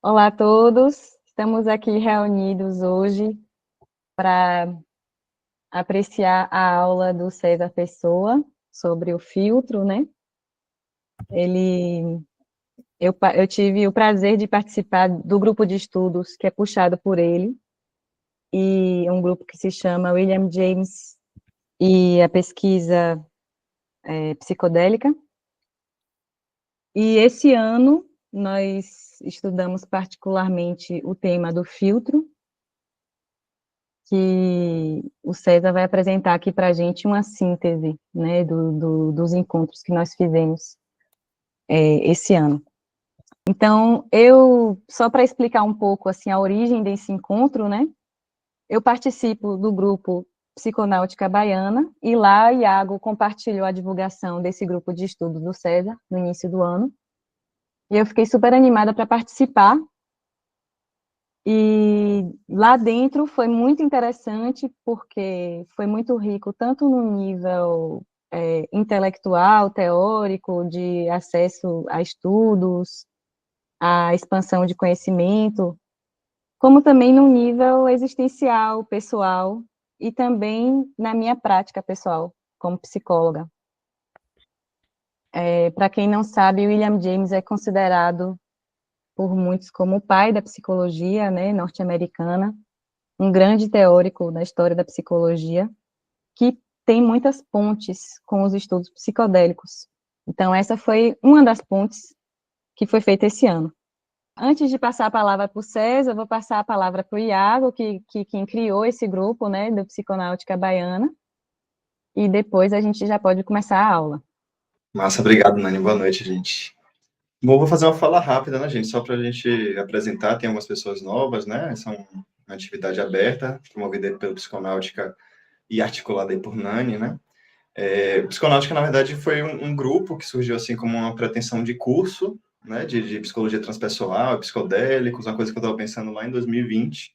Olá a todos, estamos aqui reunidos hoje para apreciar a aula do César Pessoa sobre o filtro, né? Ele, eu tive o prazer de participar do grupo de estudos que é puxado por ele, e um grupo que se chama William James e a pesquisa psicodélica. E esse ano nós estudamos particularmente o tema do filtro, que o César vai apresentar aqui para a gente uma síntese, né, dos encontros que nós fizemos esse ano. Então, só para explicar um pouco, assim, a origem desse encontro, né, eu participo do grupo Psiconáutica Baiana, e lá Iago compartilhou a divulgação desse grupo de estudo do César, no início do ano, e eu fiquei super animada para participar. E lá dentro foi muito interessante, porque foi muito rico, tanto no nível intelectual, teórico, de acesso a estudos, a expansão de conhecimento, como também no nível existencial, pessoal, e também na minha prática pessoal, como psicóloga. Para quem não sabe, William James é considerado por muitos como o pai da psicologia, né, norte-americana, um grande teórico da história da psicologia, que tem muitas pontes com os estudos psicodélicos. Então, essa foi uma das pontes que foi feita esse ano. Antes de passar a palavra para o César, eu vou passar a palavra para o Iago, quem criou esse grupo, né, do Psiconáutica Baiana, e depois a gente já pode começar a aula. Massa, obrigado, Nani. Boa noite, gente. Bom, vou fazer uma fala rápida, né, gente? Só para a gente apresentar, tem algumas pessoas novas, né? Essa é uma atividade aberta, promovida pelo Psiconáutica e articulada aí por Nani, né? Psiconáutica, na verdade, foi um grupo que surgiu assim como uma pretensão de curso, né, de psicologia transpessoal, psicodélicos, uma coisa que eu estava pensando lá em 2020.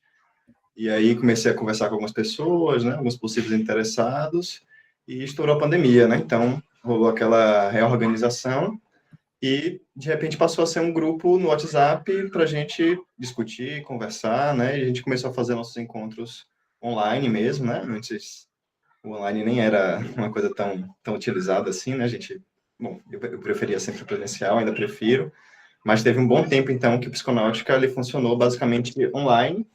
E aí comecei a conversar com algumas pessoas, né, alguns possíveis interessados, e estourou a pandemia, né? Então, rolou aquela reorganização e, de repente, passou a ser um grupo no WhatsApp para a gente discutir, conversar, né? E a gente começou a fazer nossos encontros online mesmo, né? Antes, o online nem era uma coisa tão utilizada assim, né? A gente, bom, eu preferia sempre o presencial, ainda prefiro, mas teve um bom tempo, então, que o Psiconáutica, ele funcionou basicamente online.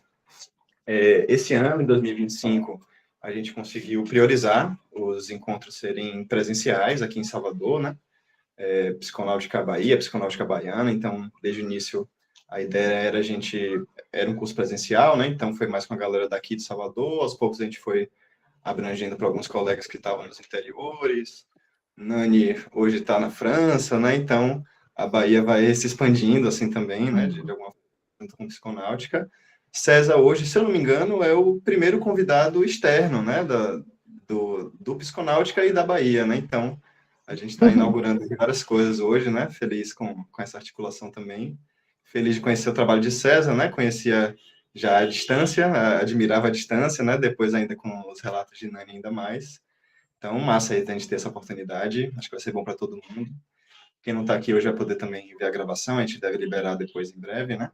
Esse ano, em 2025, a gente conseguiu priorizar os encontros serem presenciais aqui em Salvador, né? Psiconáutica Bahia, Psiconáutica Baiana, então, desde o início, a ideia era um curso presencial, né, então foi mais com a galera daqui de Salvador, aos poucos a gente foi abrangendo para alguns colegas que estavam nos interiores, Nani hoje está na França, né, então a Bahia vai se expandindo assim também, né, de alguma forma, junto com Psiconáutica. César hoje, se eu não me engano, é o primeiro convidado externo, né, do Psiconáutica e da Bahia, né, então a gente está inaugurando várias coisas hoje, né? Feliz com essa articulação também. Feliz de conhecer o trabalho de César, né? Conhecia já à distância, admirava a distância, né? Depois ainda com os relatos de Nani ainda mais. Então, massa aí a gente ter essa oportunidade. Acho que vai ser bom para todo mundo. Quem não está aqui hoje vai poder também ver a gravação. A gente deve liberar depois em breve, né?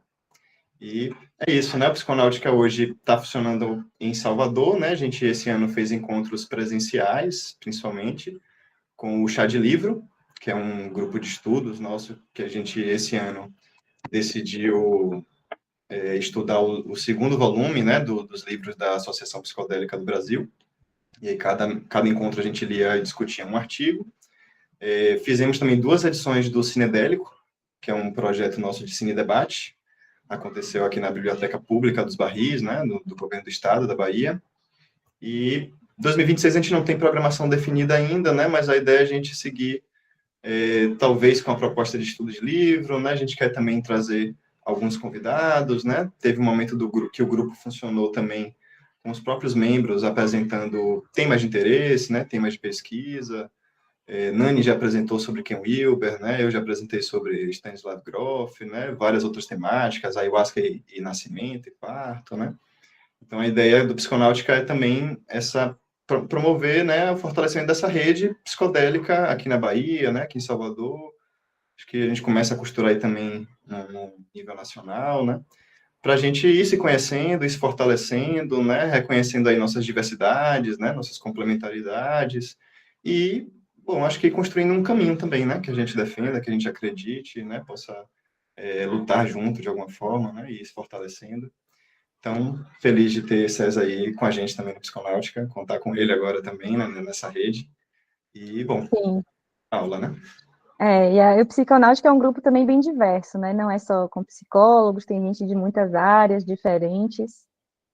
E é isso, né? A Psiconáutica hoje está funcionando em Salvador, né? A gente esse ano fez encontros presenciais, principalmente, com o Chá de Livro, que é um grupo de estudos nosso, que a gente, esse ano, decidiu estudar o segundo volume, né, dos livros da Associação Psicodélica do Brasil. E aí, cada encontro a gente lia e discutia um artigo. Fizemos também 2 edições do Cinedélico, que é um projeto nosso de cine debate. Aconteceu aqui na Biblioteca Pública dos Barris, né, do Governo do Estado da Bahia. E 2026 a gente não tem programação definida ainda, né, mas a ideia é a gente seguir talvez com a proposta de estudo de livro, né? A gente quer também trazer alguns convidados, né? Teve um momento do grupo que o grupo funcionou também com os próprios membros apresentando temas de interesse, né? Temas de pesquisa. Nani já apresentou sobre Ken Wilber, né? Eu já apresentei sobre Stanislav Grof, né? Várias outras temáticas, ayahuasca e nascimento e parto, né? Então a ideia do Psiconáutica é também essa promover, né, o fortalecimento dessa rede psicodélica aqui na Bahia, né, aqui em Salvador, Acho que a gente começa a costurar aí também no nível nacional, né? Para a gente ir se conhecendo, ir se fortalecendo, né? Reconhecendo aí nossas diversidades, né? Nossas complementaridades e, bom, acho que construindo um caminho também, né? Que a gente defenda, que a gente acredite, né? Possa lutar junto de alguma forma, né? E ir se fortalecendo. Então, feliz de ter César aí com a gente também no Psiconáutica, contar com ele agora também, né? Nessa rede. E, bom, Sim. aula, né? O Psiconáutica é um grupo também bem diverso, né? Não é só com psicólogos, tem gente de muitas áreas diferentes,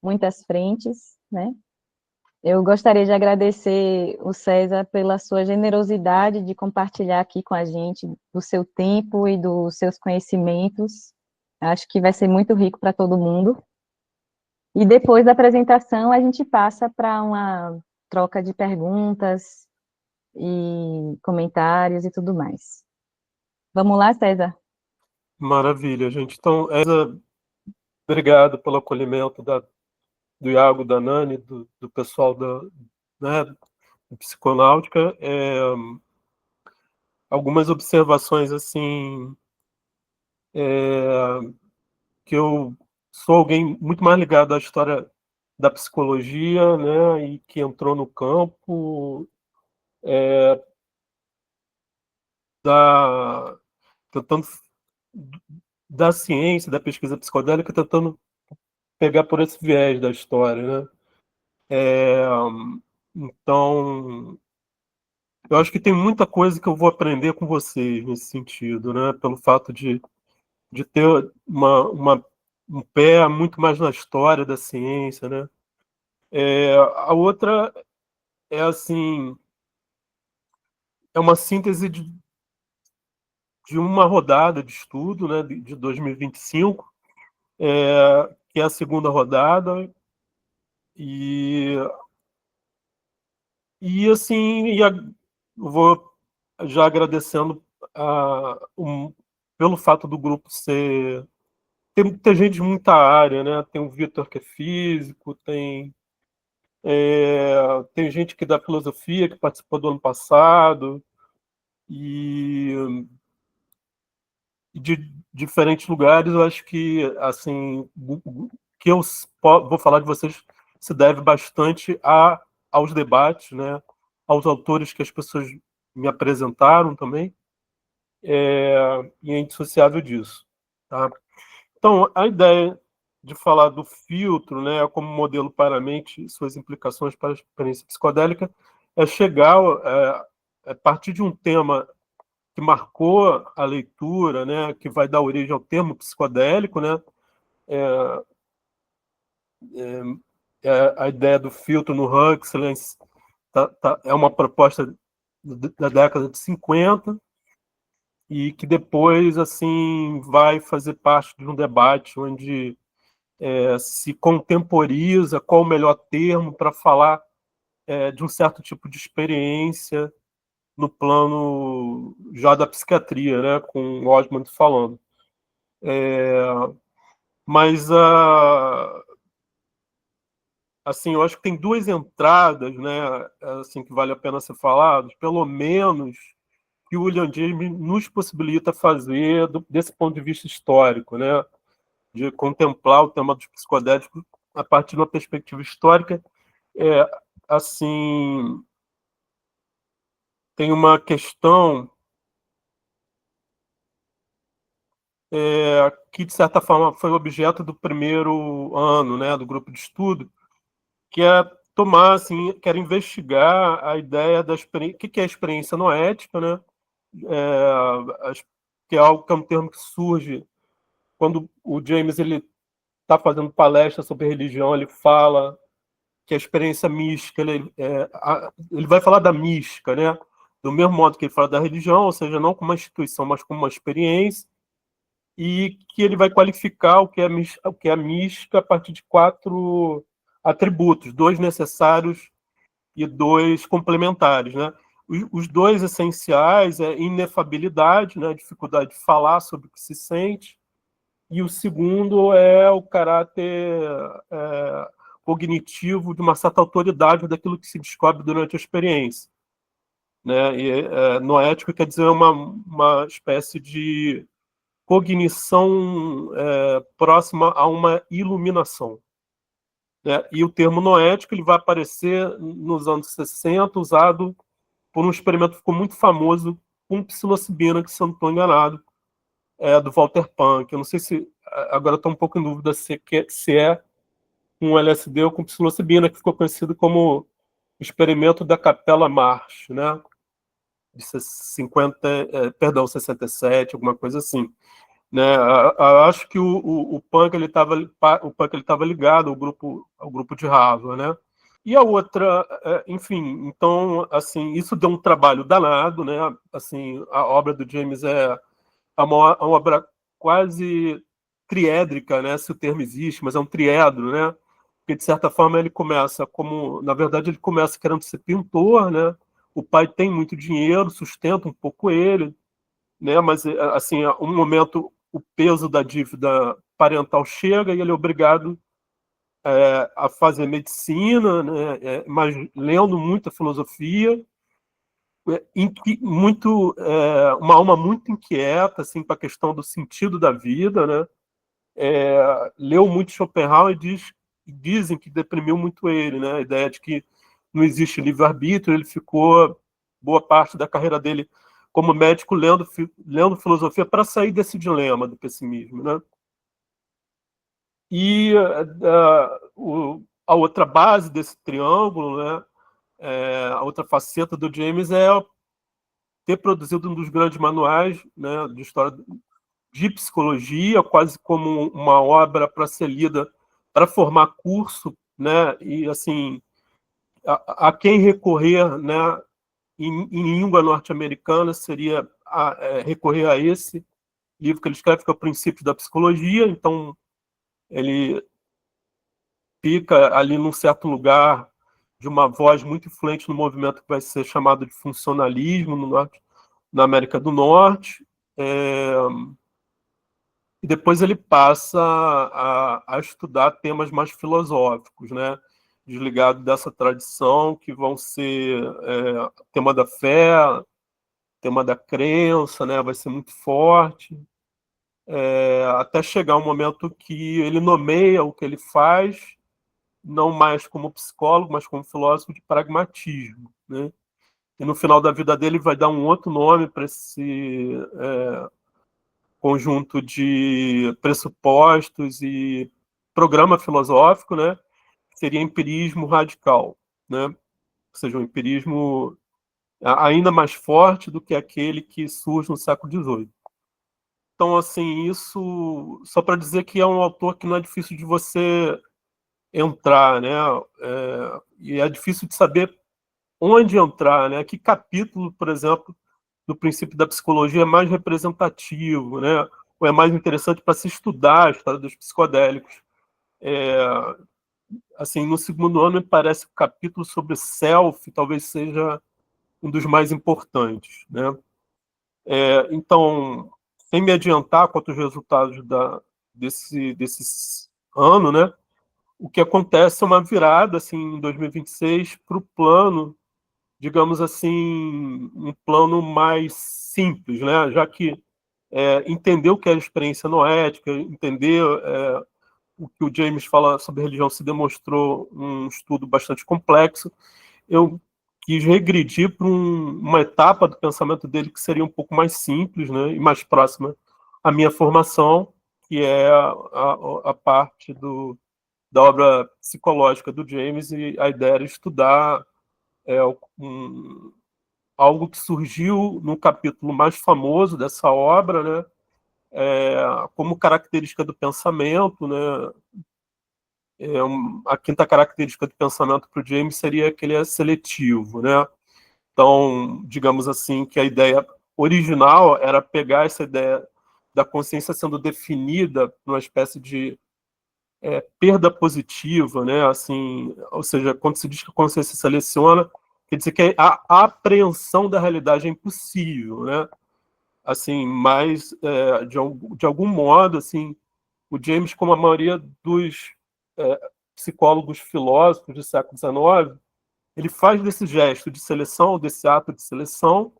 muitas frentes, né? Eu gostaria de agradecer o César pela sua generosidade de compartilhar aqui com a gente do seu tempo e dos seus conhecimentos. Acho que vai ser muito rico para todo mundo. E depois da apresentação, a gente passa para uma troca de perguntas e comentários e tudo mais. Vamos lá, César? Maravilha, gente. Então, obrigado pelo acolhimento do Iago, da Nani, do pessoal né, da Psiconáutica. Algumas observações, assim, que eu sou alguém muito mais ligado à história da psicologia, né, e que entrou no campo da, tentando, da ciência, da pesquisa psicodélica, tentando pegar por esse viés da história, né? Então, eu acho que tem muita coisa que eu vou aprender com vocês nesse sentido, né? Pelo fato de ter um pé muito mais na história da ciência, né? A outra é assim, é uma síntese de uma rodada de estudo, né? De 2025, que é a segunda rodada e assim, vou já agradecendo pelo fato do grupo ser ter gente de muita área, né? Tem o Vitor, que é físico, tem gente que da filosofia, que participou do ano passado, e de diferentes lugares. Eu acho que, assim, que eu vou falar de vocês se deve bastante aos debates, né? Aos autores que as pessoas me apresentaram também, e é indissociável disso, tá? Então, a ideia de falar do filtro, né, como modelo para a mente e suas implicações para a experiência psicodélica, é chegar a partir de um tema que marcou a leitura, né, que vai dar origem ao termo psicodélico, né, a ideia do filtro no Huxley é uma proposta da década de 50 e que depois assim vai fazer parte de um debate onde se contemporiza qual o melhor termo para falar de um certo tipo de experiência no plano já da psiquiatria, né, com o Osmond falando. Mas assim, eu acho que tem duas entradas, né, assim, que vale a pena ser faladas, pelo menos que o William James nos possibilita fazer desse ponto de vista histórico, né, de contemplar o tema dos psicodélicos a partir de uma perspectiva histórica. Assim, tem uma questão que, de certa forma, foi objeto do primeiro ano, né, do grupo de estudo, que é tomar, assim, quero investigar a ideia da experiência, o que é a experiência noética, né, que é algo que é um termo que surge quando o James ele está fazendo palestra sobre religião, ele fala que a experiência mística, ele vai falar da mística, né, do mesmo modo que ele fala da religião, ou seja, não como uma instituição, mas como uma experiência, e que ele vai qualificar o que é a mística a partir de 4 atributos, 2 necessários e 2 complementares, né? Os 2 essenciais é inefabilidade, né? A dificuldade de falar sobre o que se sente, e o segundo é o caráter cognitivo de uma certa autoridade daquilo que se descobre durante a experiência. né? E noético quer dizer uma espécie de cognição próxima a uma iluminação, né? E o termo noético ele vai aparecer nos anos 60, usado por um experimento que ficou muito famoso com psilocibina, que se eu não estou enganado, do Walter Punk. Eu não sei se, agora estou um pouco em dúvida se é com LSD ou com psilocibina, que ficou conhecido como experimento da Capela Marsh, né? De 67, alguma coisa assim, né? Acho que o Punk ele estava ligado ao grupo de Harvard, né? E a outra, enfim, então, assim, isso deu um trabalho danado, né? Assim, a obra do James é uma obra quase triédrica, né? Se o termo existe, mas é um triedro, né? Porque, de certa forma, ele começa como... Na verdade, ele começa querendo ser pintor, né? O pai tem muito dinheiro, sustenta um pouco ele, né? Mas, assim, um momento, o peso da dívida parental chega e ele é obrigado a fazer medicina, né? Mas lendo muita filosofia, uma alma muito inquieta assim, para a questão do sentido da vida, né? Leu muito Schopenhauer e dizem que deprimiu muito ele, né? A ideia de que não existe livre-arbítrio. Ele ficou boa parte da carreira dele como médico lendo filosofia para sair desse dilema do pessimismo, né? E a outra base desse triângulo, né? A outra faceta do James é ter produzido um dos grandes manuais, né, de história de psicologia, quase como uma obra para ser lida para formar curso, né? E assim, a quem recorrer, né, em língua norte-americana seria recorrer a esse livro que ele escreve, que é o Princípio da Psicologia. Então ele fica ali num certo lugar de uma voz muito influente no movimento que vai ser chamado de funcionalismo na América do Norte. E depois ele passa a estudar temas mais filosóficos, né? Desligado dessa tradição, que vão ser tema da fé, tema da crença, né? Vai ser muito forte, até chegar um momento que ele nomeia o que ele faz, não mais como psicólogo, mas como filósofo de pragmatismo, né? E no final da vida dele vai dar um outro nome para esse conjunto de pressupostos e programa filosófico, né? Seria empirismo radical, né? Ou seja, um empirismo ainda mais forte do que aquele que surge no século XVIII. Então, assim, isso só para dizer que é um autor que não é difícil de você entrar, né? E é difícil de saber onde entrar, né? Que capítulo, por exemplo, do princípio da psicologia é mais representativo, né? Ou é mais interessante para se estudar a história dos psicodélicos. Assim, no segundo ano, me parece que o capítulo sobre self talvez seja um dos mais importantes, né? Então, sem me adiantar quanto aos resultados desse ano, né? O que acontece é uma virada, assim, em 2026, para o plano, digamos assim, um plano mais simples, né? Já que entender o que é a experiência noética, entender o que o James fala sobre religião se demonstrou um estudo bastante complexo. Eu quis regredir para uma etapa do pensamento dele que seria um pouco mais simples, né, e mais próxima à minha formação, que é a parte da obra psicológica do James, e a ideia era estudar algo que surgiu no capítulo mais famoso dessa obra, né, como característica do pensamento, né? A quinta característica do pensamento para o James seria que ele é seletivo, né? Então, digamos assim, que a ideia original era pegar essa ideia da consciência sendo definida numa espécie de perda positiva, né? Assim, ou seja, quando se diz que a consciência seleciona, quer dizer que a apreensão da realidade é impossível, né? Assim, mas de algum modo, assim, o James, como a maioria dos psicólogos filósofos do século XIX, ele faz desse gesto de seleção, desse ato de seleção,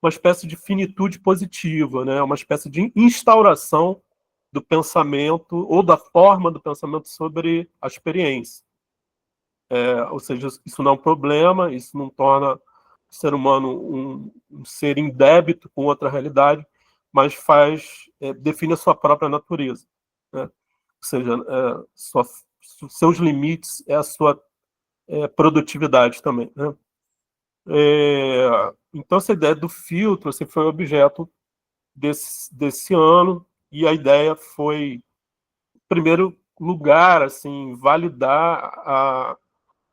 uma espécie de finitude positiva, né? Uma espécie de instauração do pensamento ou da forma do pensamento sobre a experiência. Ou seja, isso não é um problema, isso não torna o ser humano um ser em débito com outra realidade, mas define a sua própria natureza, né? Ou seja, seus limites é a sua produtividade também, né? Então, essa ideia do filtro assim, foi objeto desse ano, e a ideia foi, em primeiro lugar, assim, validar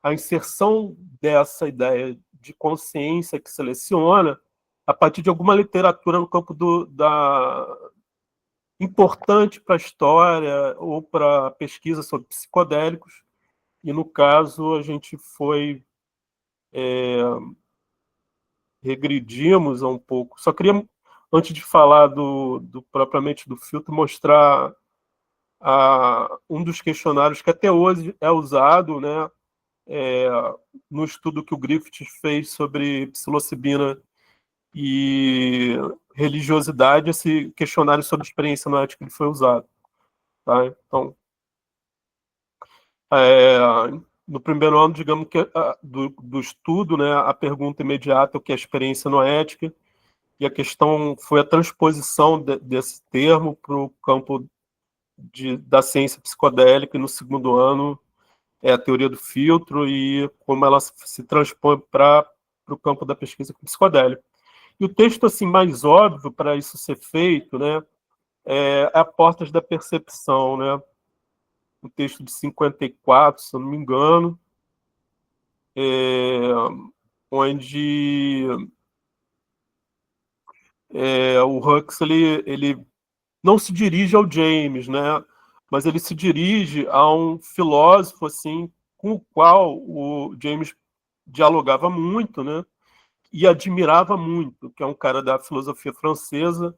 a inserção dessa ideia de consciência que seleciona a partir de alguma literatura no campo importante para a história ou para pesquisa sobre psicodélicos, e no caso a gente regredimos um pouco. Só queria, antes de falar propriamente do filtro, mostrar um dos questionários que até hoje é usado, né, no estudo que o Griffith fez sobre psilocibina e religiosidade. Esse questionário sobre experiência no ética ele foi usado. Tá? Então, no primeiro ano, digamos que do estudo, né, a pergunta imediata é o que é experiência noética, e a questão foi a transposição desse termo para o campo da ciência psicodélica, e no segundo ano é a teoria do filtro e como ela se transpõe para o campo da pesquisa com psicodélico. E o texto assim, mais óbvio para isso ser feito, né, é a Portas da Percepção, né, um texto de 54, se eu não me engano, onde o Huxley ele não se dirige ao James, né, mas ele se dirige a um filósofo assim, com o qual o James dialogava muito, né, e admirava muito, que é um cara da filosofia francesa,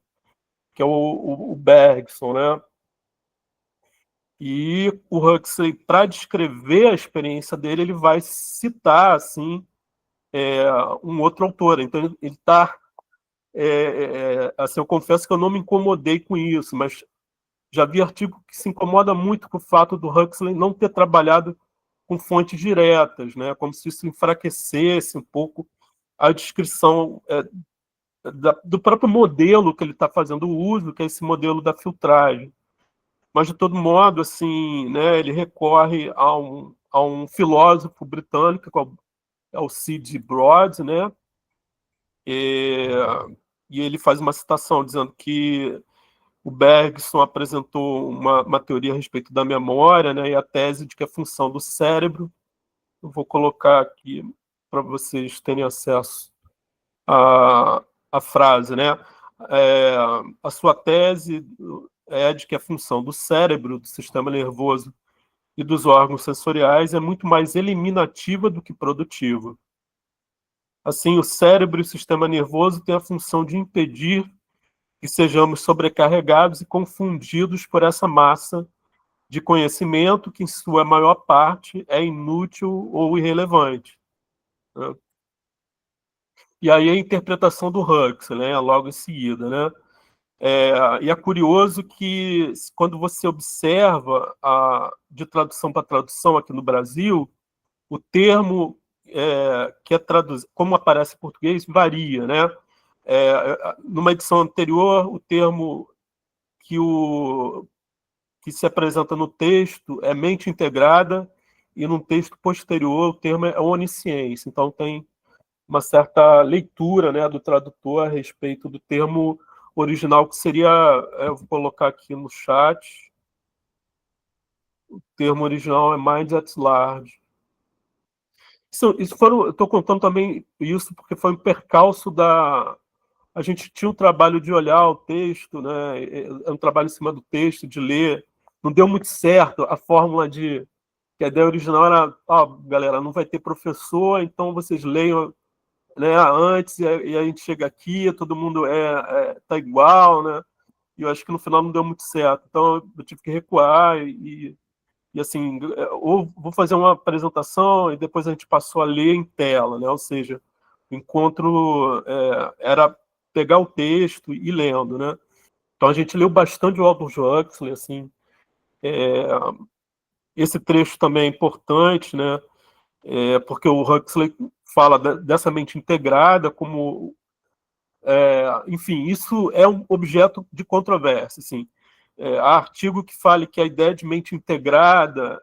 que é o Bergson, né? E o Huxley, para descrever a experiência dele, ele vai citar assim um outro autor. Então ele está assim, eu confesso que eu não me incomodei com isso, mas já vi artigo que se incomoda muito com o fato do Huxley não ter trabalhado com fontes diretas, né? Como se isso enfraquecesse um pouco a descrição do próprio modelo que ele está fazendo uso, que é esse modelo da filtragem. Mas, de todo modo, assim, né, ele recorre a um filósofo britânico, que é o C.G. Broad, né, e ele faz uma citação dizendo que o Bergson apresentou uma teoria a respeito da memória, né, e a tese de que a função do cérebro, eu vou colocar aqui para vocês terem acesso a frase, né? A sua tese é de que a função do cérebro, do sistema nervoso e dos órgãos sensoriais é muito mais eliminativa do que produtiva. Assim, o cérebro e o sistema nervoso têm a função de impedir que sejamos sobrecarregados e confundidos por essa massa de conhecimento que, em sua maior parte, é inútil ou irrelevante, né? E aí a interpretação do Huxley, né, logo em seguida, né? E é curioso que, quando você observa de tradução para tradução aqui no Brasil, o termo que é traduzido, como aparece em português, varia, né? Numa edição anterior, o termo que se apresenta no texto é mente integrada, e num texto posterior o termo é onisciência. Então tem uma certa leitura, né, do tradutor a respeito do termo original, que seria, eu vou colocar aqui no chat, o termo original é Mind at Large. Eu estou contando também isso porque foi um percalço a gente tinha um trabalho de olhar o texto, né, um trabalho em cima do texto, de ler, não deu muito certo a fórmula que a ideia original era, galera, não vai ter professor, então vocês leiam, né, antes, e a gente chega aqui, todo mundo tá igual, né? E eu acho que no final não deu muito certo. Então eu tive que recuar e assim, ou vou fazer uma apresentação e depois a gente passou a ler em tela, né? Ou seja, o encontro era pegar o texto e ir lendo, né? Então a gente leu bastante o Aldous Huxley, assim. Esse trecho também é importante, né? Porque o Huxley fala dessa mente integrada como... enfim, isso é um objeto de controvérsia, assim. Há artigo que fale que a ideia de mente integrada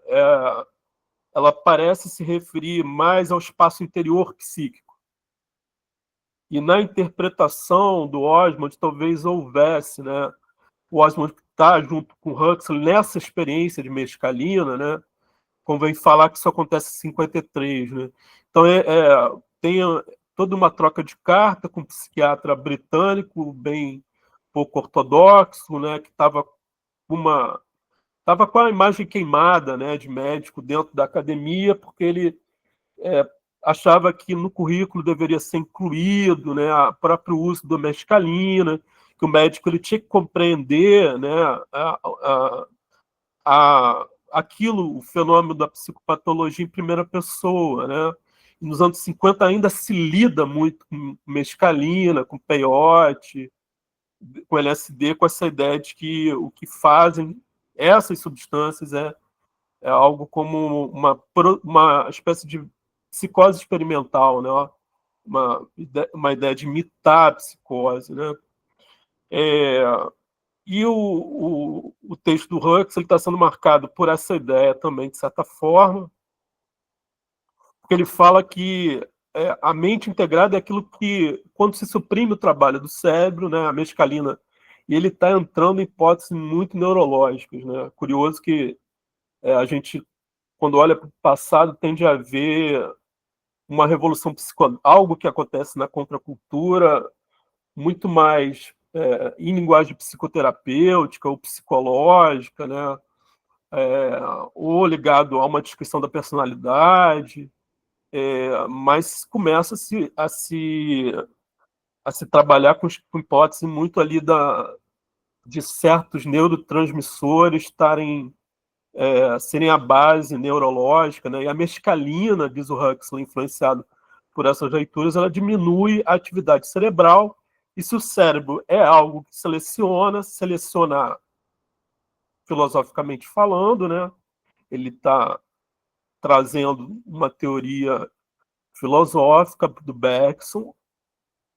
ela parece se referir mais ao espaço interior psíquico. E na interpretação do Osmond talvez houvesse, né? O Osmond está junto com o Huxley nessa experiência de mescalina, né? Convém falar que isso acontece em 53, né? Então, tem toda uma troca de carta com um psiquiatra britânico, bem pouco ortodoxo, né? Que estava com a imagem queimada, né? De médico dentro da academia, porque ele achava que no currículo deveria ser incluído, né? O próprio uso da mescalina, que o médico ele tinha que compreender, né? Aquilo, o fenômeno da psicopatologia em primeira pessoa, né? E nos anos 50 ainda se lida muito com mescalina, com peiote, com LSD, com essa ideia de que o que fazem essas substâncias é algo como uma espécie de psicose experimental, né? Uma ideia de imitar a psicose, né? E o texto do Huxley está sendo marcado por essa ideia também, de certa forma, porque ele fala que a mente integrada é aquilo que, quando se suprime o trabalho do cérebro, né, a mescalina, e ele está entrando em hipóteses muito neurológicas, né? Curioso que a gente, quando olha para o passado, tende a ver uma revolução psicológica, algo que acontece na contracultura, muito mais em linguagem psicoterapêutica ou psicológica, né? Ou ligado a uma descrição da personalidade, mas começa a se trabalhar com hipótese muito ali de certos neurotransmissores serem a base neurológica, né? E a mescalina, diz o Huxley, influenciado por essas leituras, ela diminui a atividade cerebral, e se o cérebro é algo que seleciona filosoficamente falando, né? Ele está trazendo uma teoria filosófica do Bergson.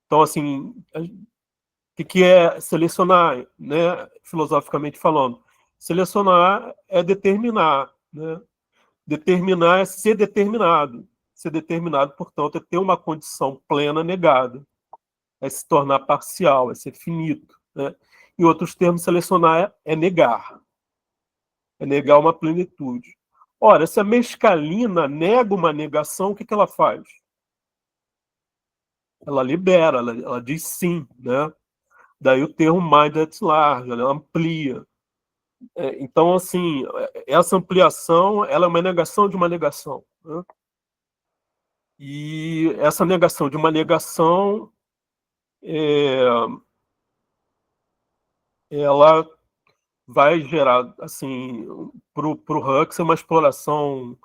Então, assim, o que é selecionar, né? Filosoficamente falando? Selecionar é determinar, né? Determinar é ser determinado. Ser determinado, portanto, é ter uma condição plena negada. É se tornar parcial, é ser finito, né? Em outros termos, selecionar é negar. É negar uma plenitude. Ora, se a mescalina nega uma negação, o que ela faz? Ela libera, ela diz sim, né? Daí o termo mind at large, ela amplia. Então, assim, essa ampliação, ela é uma negação de uma negação, né? E essa negação de uma negação, ela vai gerar, assim, para o Huxley, uma exploração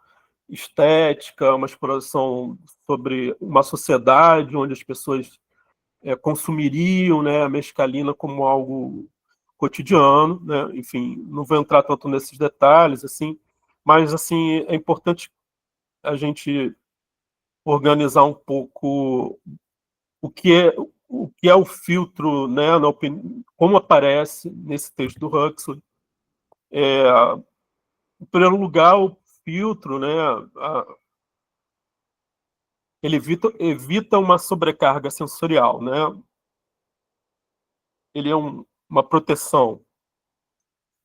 estética, uma exploração sobre uma sociedade onde as pessoas consumiriam, né, a mescalina como algo cotidiano, né? Enfim, não vou entrar tanto nesses detalhes, assim, mas assim é importante a gente organizar um pouco o que é o filtro, né, como aparece nesse texto do Huxley. Em primeiro lugar, o filtro, né, ele evita uma sobrecarga sensorial, né? Ele é uma proteção.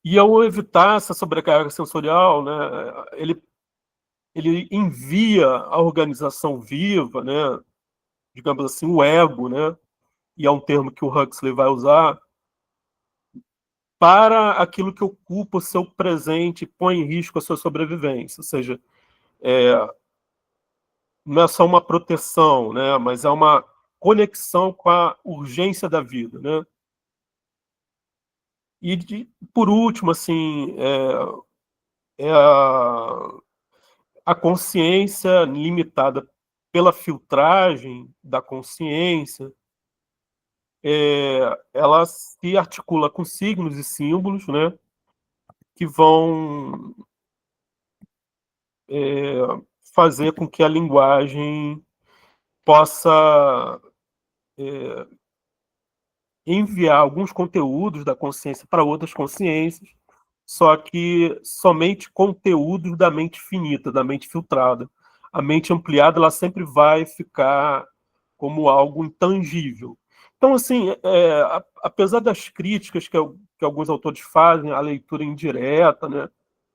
E ao evitar essa sobrecarga sensorial, né, ele envia a organização viva, né, digamos assim, o ego, né, e é um termo que o Huxley vai usar, para aquilo que ocupa o seu presente e põe em risco a sua sobrevivência. Ou seja, não é só uma proteção, né, mas é uma conexão com a urgência da vida, né? E, por último, assim, é a consciência limitada pela filtragem da consciência, ela se articula com signos e símbolos, né, que vão fazer com que a linguagem possa enviar alguns conteúdos da consciência para outras consciências, só que somente conteúdos da mente finita, da mente filtrada. A mente ampliada, ela sempre vai ficar como algo intangível. Então, assim, apesar das críticas que alguns autores fazem, a leitura indireta, né,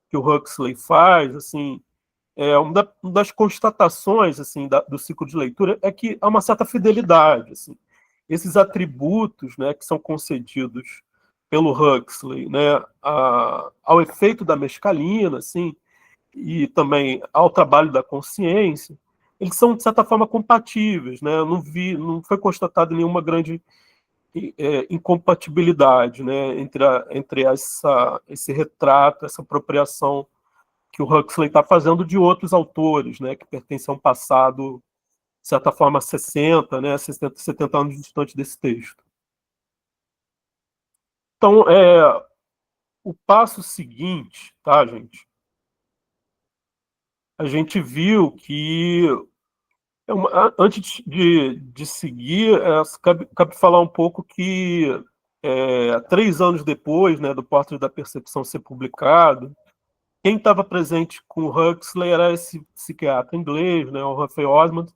que o Huxley faz, assim, uma das constatações assim, do ciclo de leitura é que há uma certa fidelidade. Assim. Esses atributos, né, que são concedidos pelo Huxley, né, ao efeito da mescalina, assim, e também ao trabalho da consciência, eles são, de certa forma, compatíveis. Né? Não foi constatada nenhuma grande incompatibilidade, né, entre esse retrato, essa apropriação que o Huxley está fazendo de outros autores, né, que pertencem a um passado, de certa forma, 60, né, 60, 70 anos distante desse texto. Então, o passo seguinte, tá, gente? A gente viu que, antes de seguir, cabe falar um pouco que, 3 anos depois, né, do Portrait da Percepção ser publicado, quem estava presente com o Huxley era esse psiquiatra inglês, né, o Humphrey Osmond,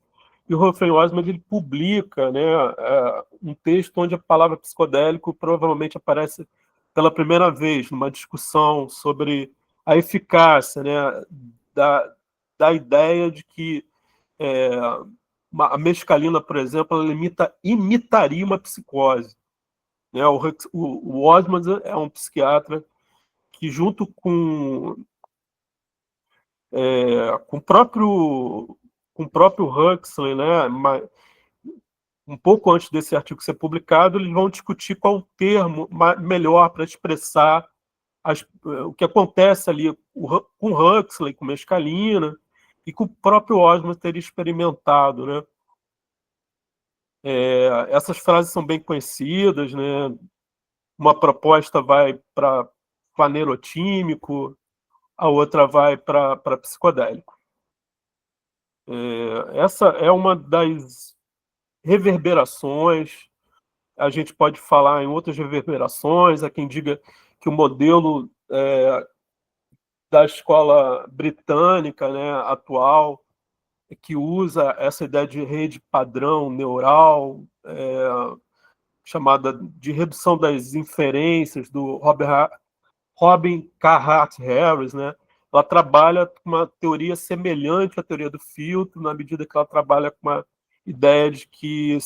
e o Humphrey Osmond ele publica, né, um texto onde a palavra psicodélico provavelmente aparece pela primeira vez numa discussão sobre a eficácia, né, da ideia de que a mescalina, por exemplo, ela imitaria uma psicose. Né? O Osmond é um psiquiatra que, junto com o próprio Huxley, né, um pouco antes desse artigo ser publicado, eles vão discutir qual o termo melhor para expressar o que acontece ali com Huxley, com mescalina, e com o próprio Osmond ter experimentado. Né? Essas frases são bem conhecidas, né? Uma proposta vai para fanerotímico, a outra vai para psicodélico. Essa é uma das reverberações. A gente pode falar em outras reverberações. Há quem diga que o modelo da escola britânica, né, atual, que usa essa ideia de rede padrão neural, chamada de redução das inferências, do Robin Carhart Harris, né? Ela trabalha com uma teoria semelhante à teoria do filtro, na medida que ela trabalha com uma ideia de que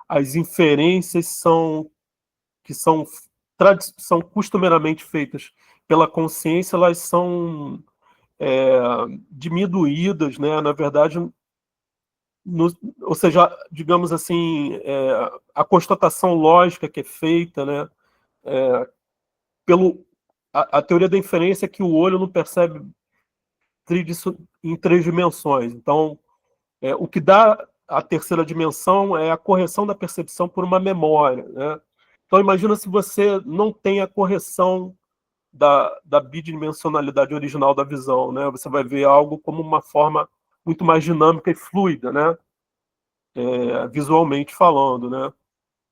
as inferências que são costumeiramente feitas pela consciência, elas são diminuídas, né? Na verdade, ou seja, digamos assim, a constatação lógica que é feita, né? A teoria da inferência é que o olho não percebe em 3 dimensões. Então, o que dá a terceira dimensão é a correção da percepção por uma memória. Né? Então, imagina se você não tem a correção da bidimensionalidade original da visão. Né? Você vai ver algo como uma forma muito mais dinâmica e fluida, né? Visualmente falando. Né?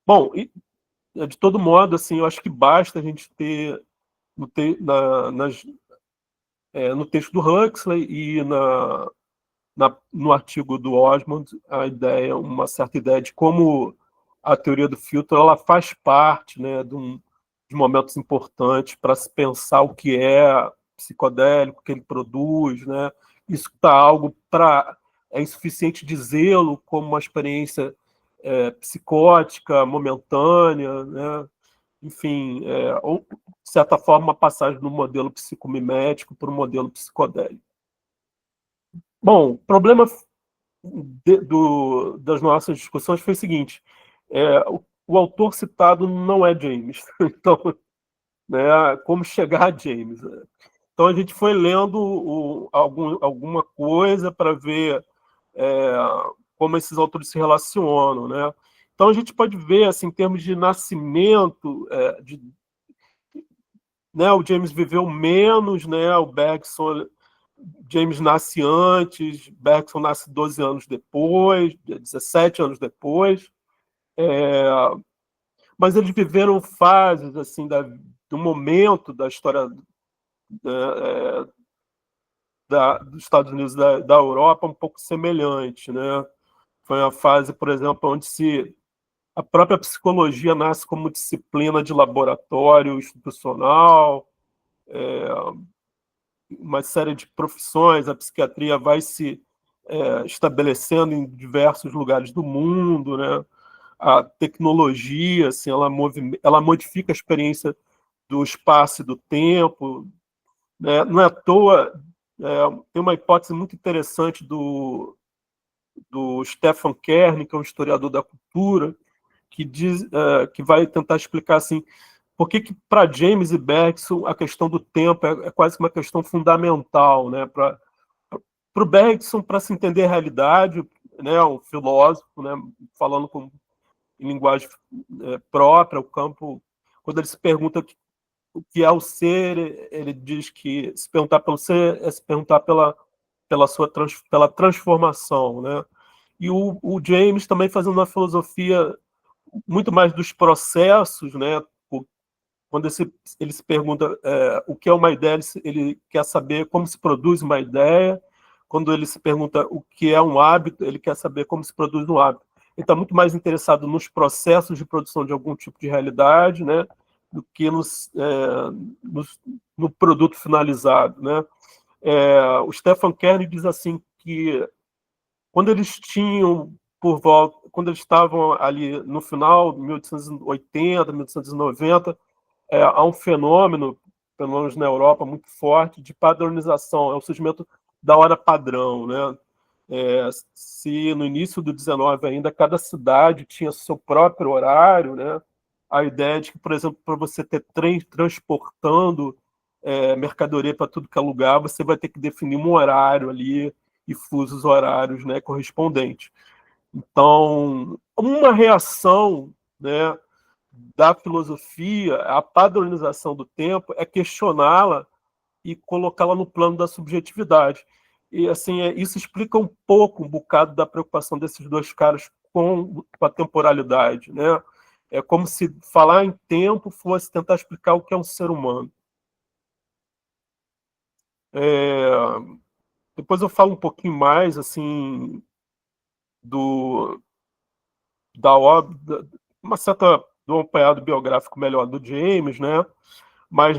Bom, de todo modo, assim, eu acho que basta a gente ter no texto do Huxley e no artigo do Osmond uma certa ideia de como a teoria do filtro ela faz parte, né, de momentos importantes para se pensar o que é psicodélico, o que ele produz, né? Isso está algo é insuficiente dizê-lo como uma experiência psicótica, momentânea, né? Enfim, ou, de certa forma, uma passagem do modelo psicomimético para o modelo psicodélico. Bom, o problema das nossas discussões foi o seguinte: o autor citado não é James. Então, né? Como chegar a James. Então a gente foi lendo alguma coisa para ver como esses autores se relacionam, né? Então a gente pode ver, assim, em termos de nascimento, né, o James viveu menos, né? O Bergson, James nasce antes, Bergson nasce 12 anos depois, 17 anos depois, mas eles viveram fases assim do momento da história dos Estados Unidos da Europa um pouco semelhante, né? Foi uma fase, por exemplo, onde a própria psicologia nasce como disciplina de laboratório institucional, uma série de profissões, a psiquiatria vai se estabelecendo em diversos lugares do mundo, né? A tecnologia, assim, ela modifica a experiência do espaço e do tempo, né? Não é à toa, tem uma hipótese muito interessante do Stefan Kern, que é um historiador da cultura, que vai tentar explicar assim, por que para James e Bergson a questão do tempo é quase que uma questão fundamental, né? Para o Bergson, para se entender a realidade, né? Um filósofo, né? Falando em linguagem própria, o campo, quando ele se pergunta o que é o ser, ele diz que se perguntar pelo ser é se perguntar pela transformação, né? E o James também fazendo uma filosofia muito mais dos processos, né? Quando ele se pergunta o que é uma ideia, ele quer saber como se produz uma ideia. Quando ele se pergunta o que é um hábito, ele quer saber como se produz um hábito. Ele está muito mais interessado nos processos de produção de algum tipo de realidade, né, do que no produto finalizado, né? O Stefan Kern diz assim que quando eles tinham quando eles estavam ali no final de 1880, 1890, há um fenômeno, pelo menos na Europa, muito forte, de padronização, é o surgimento da hora padrão, né? Se no início do 19 ainda cada cidade tinha seu próprio horário, né? A ideia de que, por exemplo, para você ter trem transportando mercadoria para tudo que é lugar, você vai ter que definir um horário ali e fusos horários, né, correspondentes. Então, uma reação, né, da filosofia, a padronização do tempo, é questioná-la e colocá-la no plano da subjetividade. E assim, isso explica um bocado da preocupação desses dois caras com a temporalidade, né? É como se falar em tempo fosse tentar explicar o que é um ser humano. Depois eu falo um pouquinho mais assim da obra, uma certa do apanhado biográfico melhor do James, né? Mas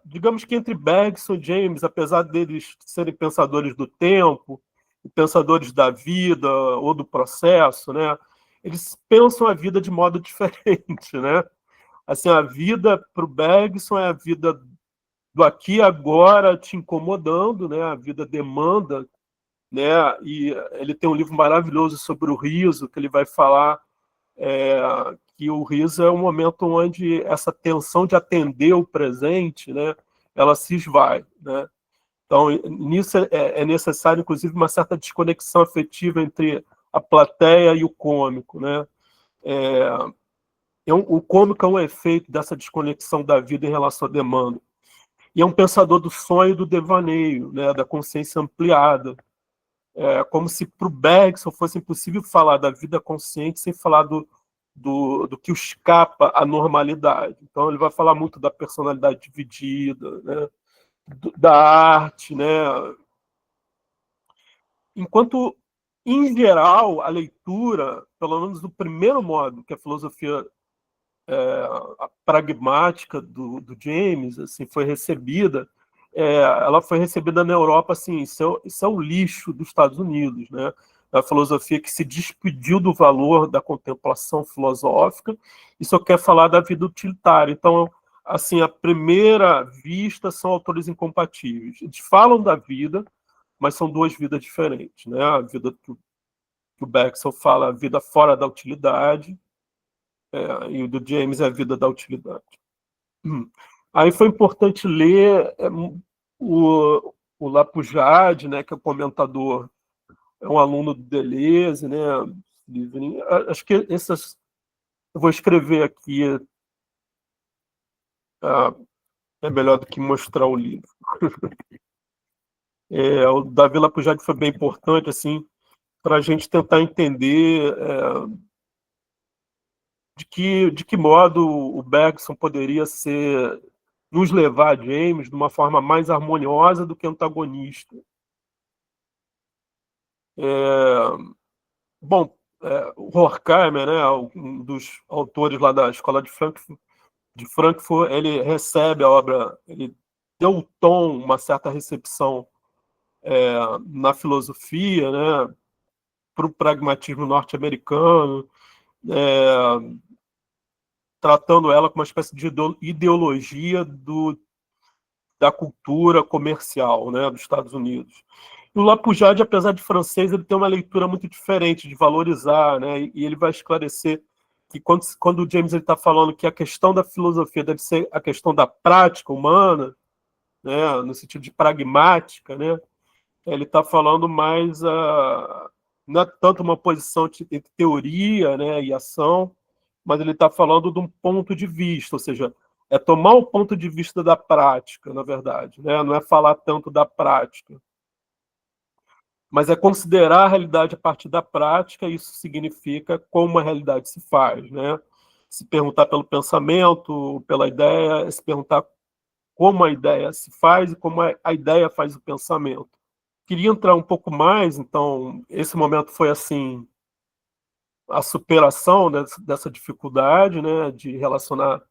digamos que entre Bergson e James, apesar deles serem pensadores do tempo, pensadores da vida ou do processo, né? Eles pensam a vida de modo diferente, né? Assim, a vida para o Bergson é a vida do aqui e agora te incomodando, né? A vida demanda, né? E ele tem um livro maravilhoso sobre o riso, que ele vai falar que o riso é um momento onde essa tensão de atender o presente, né? Ela se esvai, né? Então, nisso é necessário, inclusive, uma certa desconexão afetiva entre a plateia e o cômico, né? O cômico é um efeito dessa desconexão da vida em relação à demanda. E é um pensador do sonho e do devaneio, né? Da consciência ampliada. Como se para o Bergson fosse impossível falar da vida consciente sem falar do que escapa à normalidade. Então, ele vai falar muito da personalidade dividida, né? Da arte, né? Enquanto, em geral, a leitura, pelo menos do primeiro modo, que a filosofia pragmática do James assim, foi recebida, ela foi recebida na Europa assim, isso é o lixo dos Estados Unidos, né? A filosofia que se despediu do valor da contemplação filosófica e só quer falar da vida utilitária. Então, assim, à primeira vista, são autores incompatíveis. Eles falam da vida, mas são duas vidas diferentes, né? A vida que o Bergson fala, a vida fora da utilidade, e o do James é a vida da utilidade. Aí foi importante ler o Lapujade, né, que é o comentador, é um aluno do Deleuze, né, livrinho. Acho que essas eu vou escrever aqui, é melhor do que mostrar o livro. O Davi Lapujade foi bem importante, assim, para a gente tentar entender de que modo o Bergson poderia nos levar a James de uma forma mais harmoniosa do que antagonista. Bom, o Horkheimer, né, um dos autores lá da Escola de Frankfurt, ele recebe a obra, ele deu um tom, uma certa recepção na filosofia, né, para o pragmatismo norte-americano, tratando ela como uma espécie de ideologia da cultura comercial, né, dos Estados Unidos. E o Lapujade, apesar de francês, ele tem uma leitura muito diferente de valorizar, né, e ele vai esclarecer que quando o James está falando que a questão da filosofia deve ser a questão da prática humana, né, no sentido de pragmática, né, ele está falando mais não é tanto uma posição entre teoria, né, e ação, mas ele está falando de um ponto de vista, ou seja, é tomar o ponto de vista da prática, na verdade, né, não é falar tanto da prática, mas é considerar a realidade a partir da prática. Isso significa como a realidade se faz, né? Se perguntar pelo pensamento, pela ideia, se perguntar como a ideia se faz e como a ideia faz o pensamento. Queria entrar um pouco mais, então, esse momento foi assim, a superação dessa dificuldade, né, de relacionar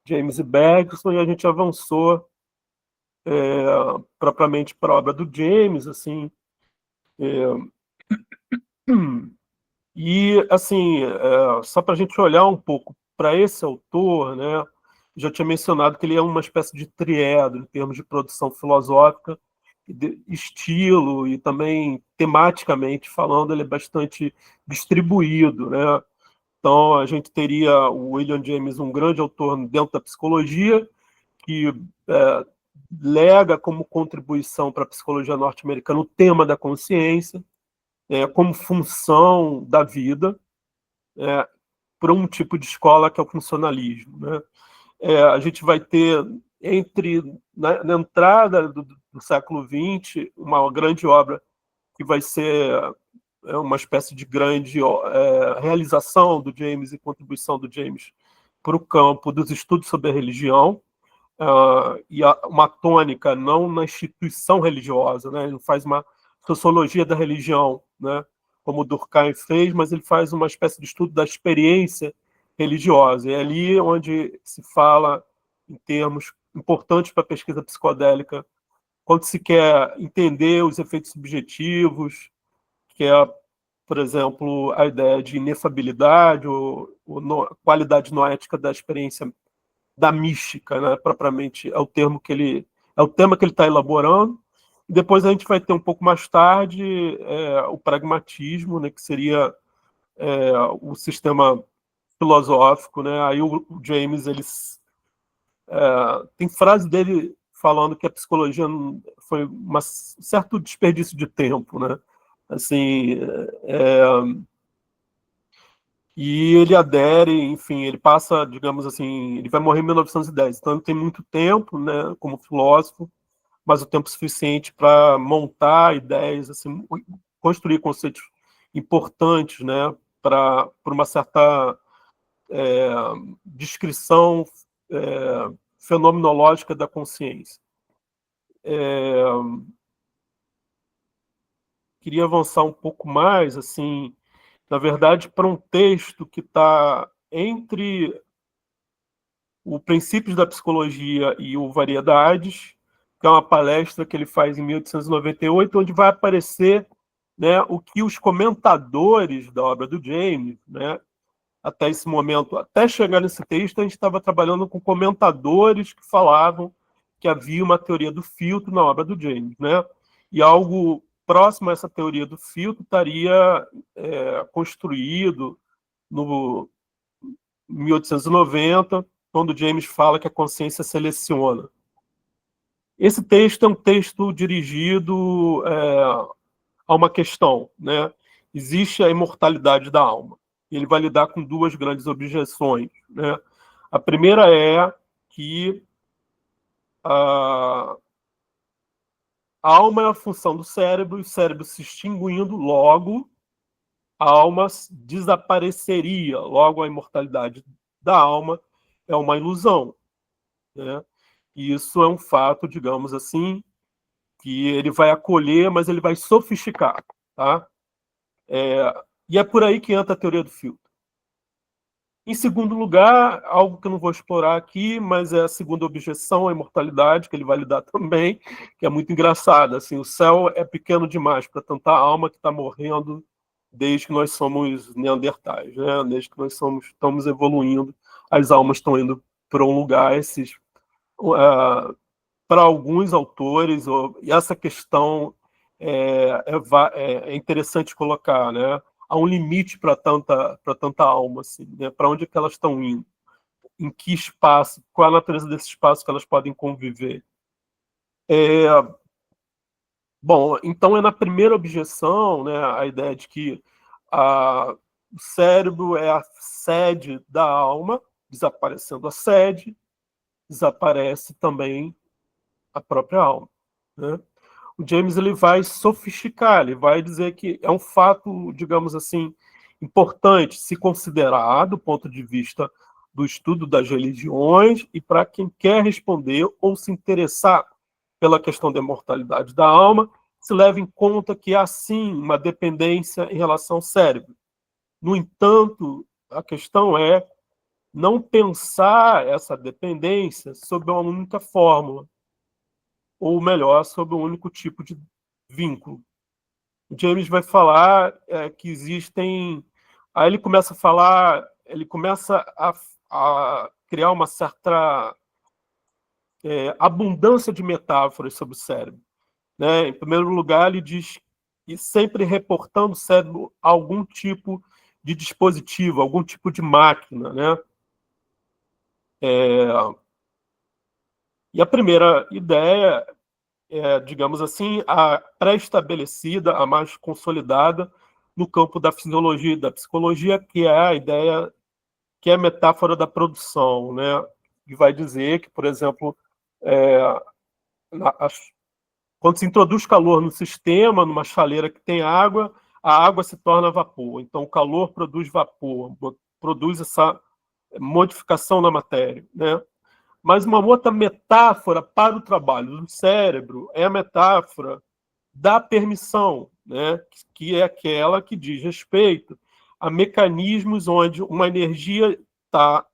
James e Bergson, e a gente avançou propriamente para a obra do James, assim, e assim, só para a gente olhar um pouco para esse autor, né, já tinha mencionado que ele é uma espécie de triado em termos de produção filosófica, estilo e também tematicamente falando, ele é bastante distribuído, né? Então a gente teria o William James, um grande autor dentro da psicologia, que lega como contribuição para a psicologia norte-americana o tema da consciência, como função da vida, para um tipo de escola que é o funcionalismo, né? A gente vai ter, na entrada do século XX, uma grande obra que vai ser uma espécie de grande realização do James e contribuição do James para o campo dos estudos sobre a religião, e uma tônica não na instituição religiosa, né? Ele não faz uma sociologia da religião, né, como o Durkheim fez, mas ele faz uma espécie de estudo da experiência religiosa. É ali onde se fala em termos importantes para a pesquisa psicodélica, quando se quer entender os efeitos subjetivos, que é, por exemplo, a ideia de inefabilidade ou qualidade noética da experiência da mística, né, propriamente é o tema que ele está elaborando. Depois a gente vai ter um pouco mais tarde o pragmatismo, né, que seria o sistema filosófico, né? Aí o James tem frase dele falando que a psicologia foi um certo desperdício de tempo, né? Assim, e ele adere, enfim, ele passa, digamos assim, ele vai morrer em 1910, então ele tem muito tempo, né, como filósofo, mas o tempo suficiente para montar ideias, assim, construir conceitos importantes, né, para uma certa descrição fenomenológica da consciência. Queria avançar um pouco mais, assim, na verdade, para um texto que está entre o Princípios da Psicologia e o Variedades, que é uma palestra que ele faz em 1898, onde vai aparecer, né, o que os comentadores da obra do James, né, até esse momento, até chegar nesse texto, a gente estava trabalhando com comentadores que falavam que havia uma teoria do filtro na obra do James, né? E algo próximo a essa teoria do filtro estaria construído no 1890, quando James fala que a consciência seleciona. Esse texto é um texto dirigido a uma questão, né? Existe a imortalidade da alma. Ele vai lidar com duas grandes objeções, né? A primeira é que a alma é a função do cérebro, e o cérebro se extinguindo, logo a alma desapareceria, logo a imortalidade da alma é uma ilusão, né? E isso é um fato, digamos assim, que ele vai acolher, mas ele vai sofisticar, tá? E é por aí que entra a teoria do filtro. Em segundo lugar, algo que eu não vou explorar aqui, mas é a segunda objeção à imortalidade, que ele vai lidar também, que é muito engraçada. Assim, o céu é pequeno demais para tanta alma que está morrendo desde que nós somos neandertais, né? Desde que nós estamos evoluindo, as almas estão indo para um lugar. Para alguns autores, e essa questão é interessante colocar, né? Há um limite para tanta alma, assim, né? Para onde é que elas estão indo? Em que espaço? Qual a natureza desse espaço que elas podem conviver? Bom, então é na primeira objeção, né, a ideia de que o cérebro é a sede da alma, desaparecendo a sede, desaparece também a própria alma, né? O James ele vai sofisticar, ele vai dizer que é um fato, digamos assim, importante se considerar do ponto de vista do estudo das religiões, e para quem quer responder ou se interessar pela questão da imortalidade da alma, se leva em conta que há sim uma dependência em relação ao cérebro. No entanto, a questão é não pensar essa dependência sob uma única fórmula, ou melhor, sob um único tipo de vínculo. O James vai falar que existem... Aí ele começa a falar, ele começa a criar uma certa abundância de metáforas sobre o cérebro, né? Em primeiro lugar, ele diz, e sempre reportando o cérebro a algum tipo de dispositivo, algum tipo de máquina, né? E a primeira ideia digamos assim, a pré-estabelecida, a mais consolidada no campo da fisiologia e da psicologia, que é a ideia, que é a metáfora da produção, né? E vai dizer que, por exemplo, quando se introduz calor no sistema, numa chaleira que tem água, a água se torna vapor. Então, o calor produz vapor, produz essa modificação na matéria, né? Mas uma outra metáfora para o trabalho do cérebro é a metáfora da permissão, né? Que é aquela que diz respeito a mecanismos onde uma energia está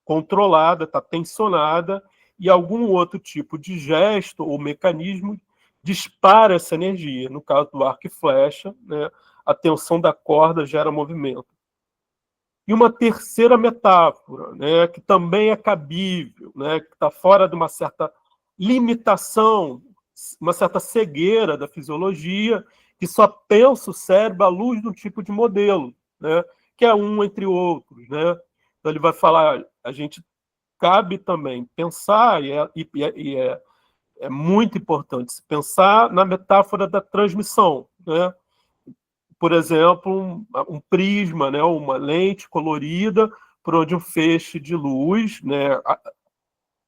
controlada, está tensionada, e algum outro tipo de gesto ou mecanismo dispara essa energia. No caso do arco e flecha, né? A tensão da corda gera movimento. E uma terceira metáfora, né, que também é cabível, né, que está fora de uma certa limitação, uma certa cegueira da fisiologia, que só pensa o cérebro à luz de um tipo de modelo, né, que é um entre outros, né? Então ele vai falar, a gente cabe também pensar, é muito importante se pensar na metáfora da transmissão, né? Por exemplo, um prisma, né, uma lente colorida por onde um feixe de luz, né,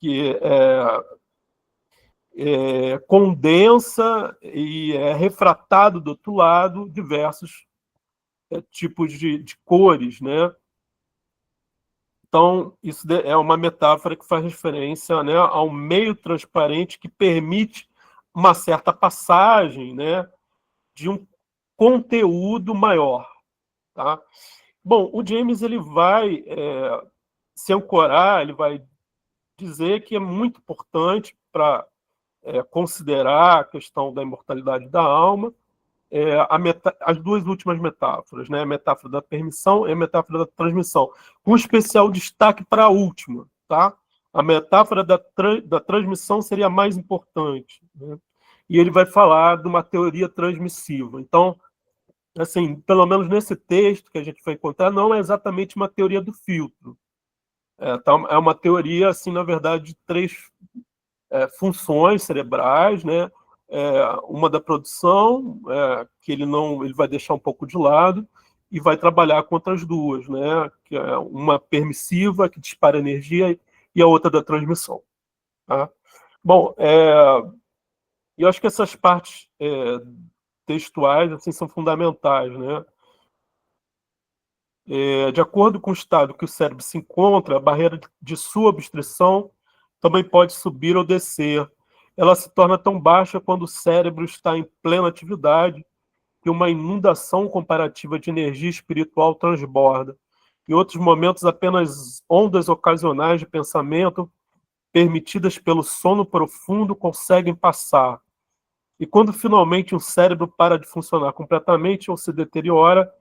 que condensa e é refratado do outro lado diversos tipos de cores, né? Então, isso é uma metáfora que faz referência, né, ao meio transparente que permite uma certa passagem, né, de um conteúdo maior, tá? Bom, o James ele vai se ancorar, ele vai dizer que é muito importante para considerar a questão da imortalidade da alma, as duas últimas metáforas, né? A metáfora da permissão e a metáfora da transmissão, com especial destaque para a última, tá? A metáfora da transmissão seria a mais importante, né? E ele vai falar de uma teoria transmissiva. Então, assim, pelo menos nesse texto que a gente vai encontrar, não é exatamente uma teoria do filtro. É uma teoria, assim, na verdade, de três funções cerebrais, né? Uma da produção, que ele vai deixar um pouco de lado, e vai trabalhar com outras duas, né? Que é uma permissiva, que dispara energia, e a outra da transmissão. Tá? Bom, eu acho que essas partes textuais assim, são fundamentais, né? De acordo com o estado que o cérebro se encontra, a barreira de sua obstrução também pode subir ou descer. Ela se torna tão baixa quando o cérebro está em plena atividade que uma inundação comparativa de energia espiritual transborda. Em outros momentos, apenas ondas ocasionais de pensamento permitidas pelo sono profundo conseguem passar. E quando finalmente o cérebro para de funcionar completamente ou se deteriora,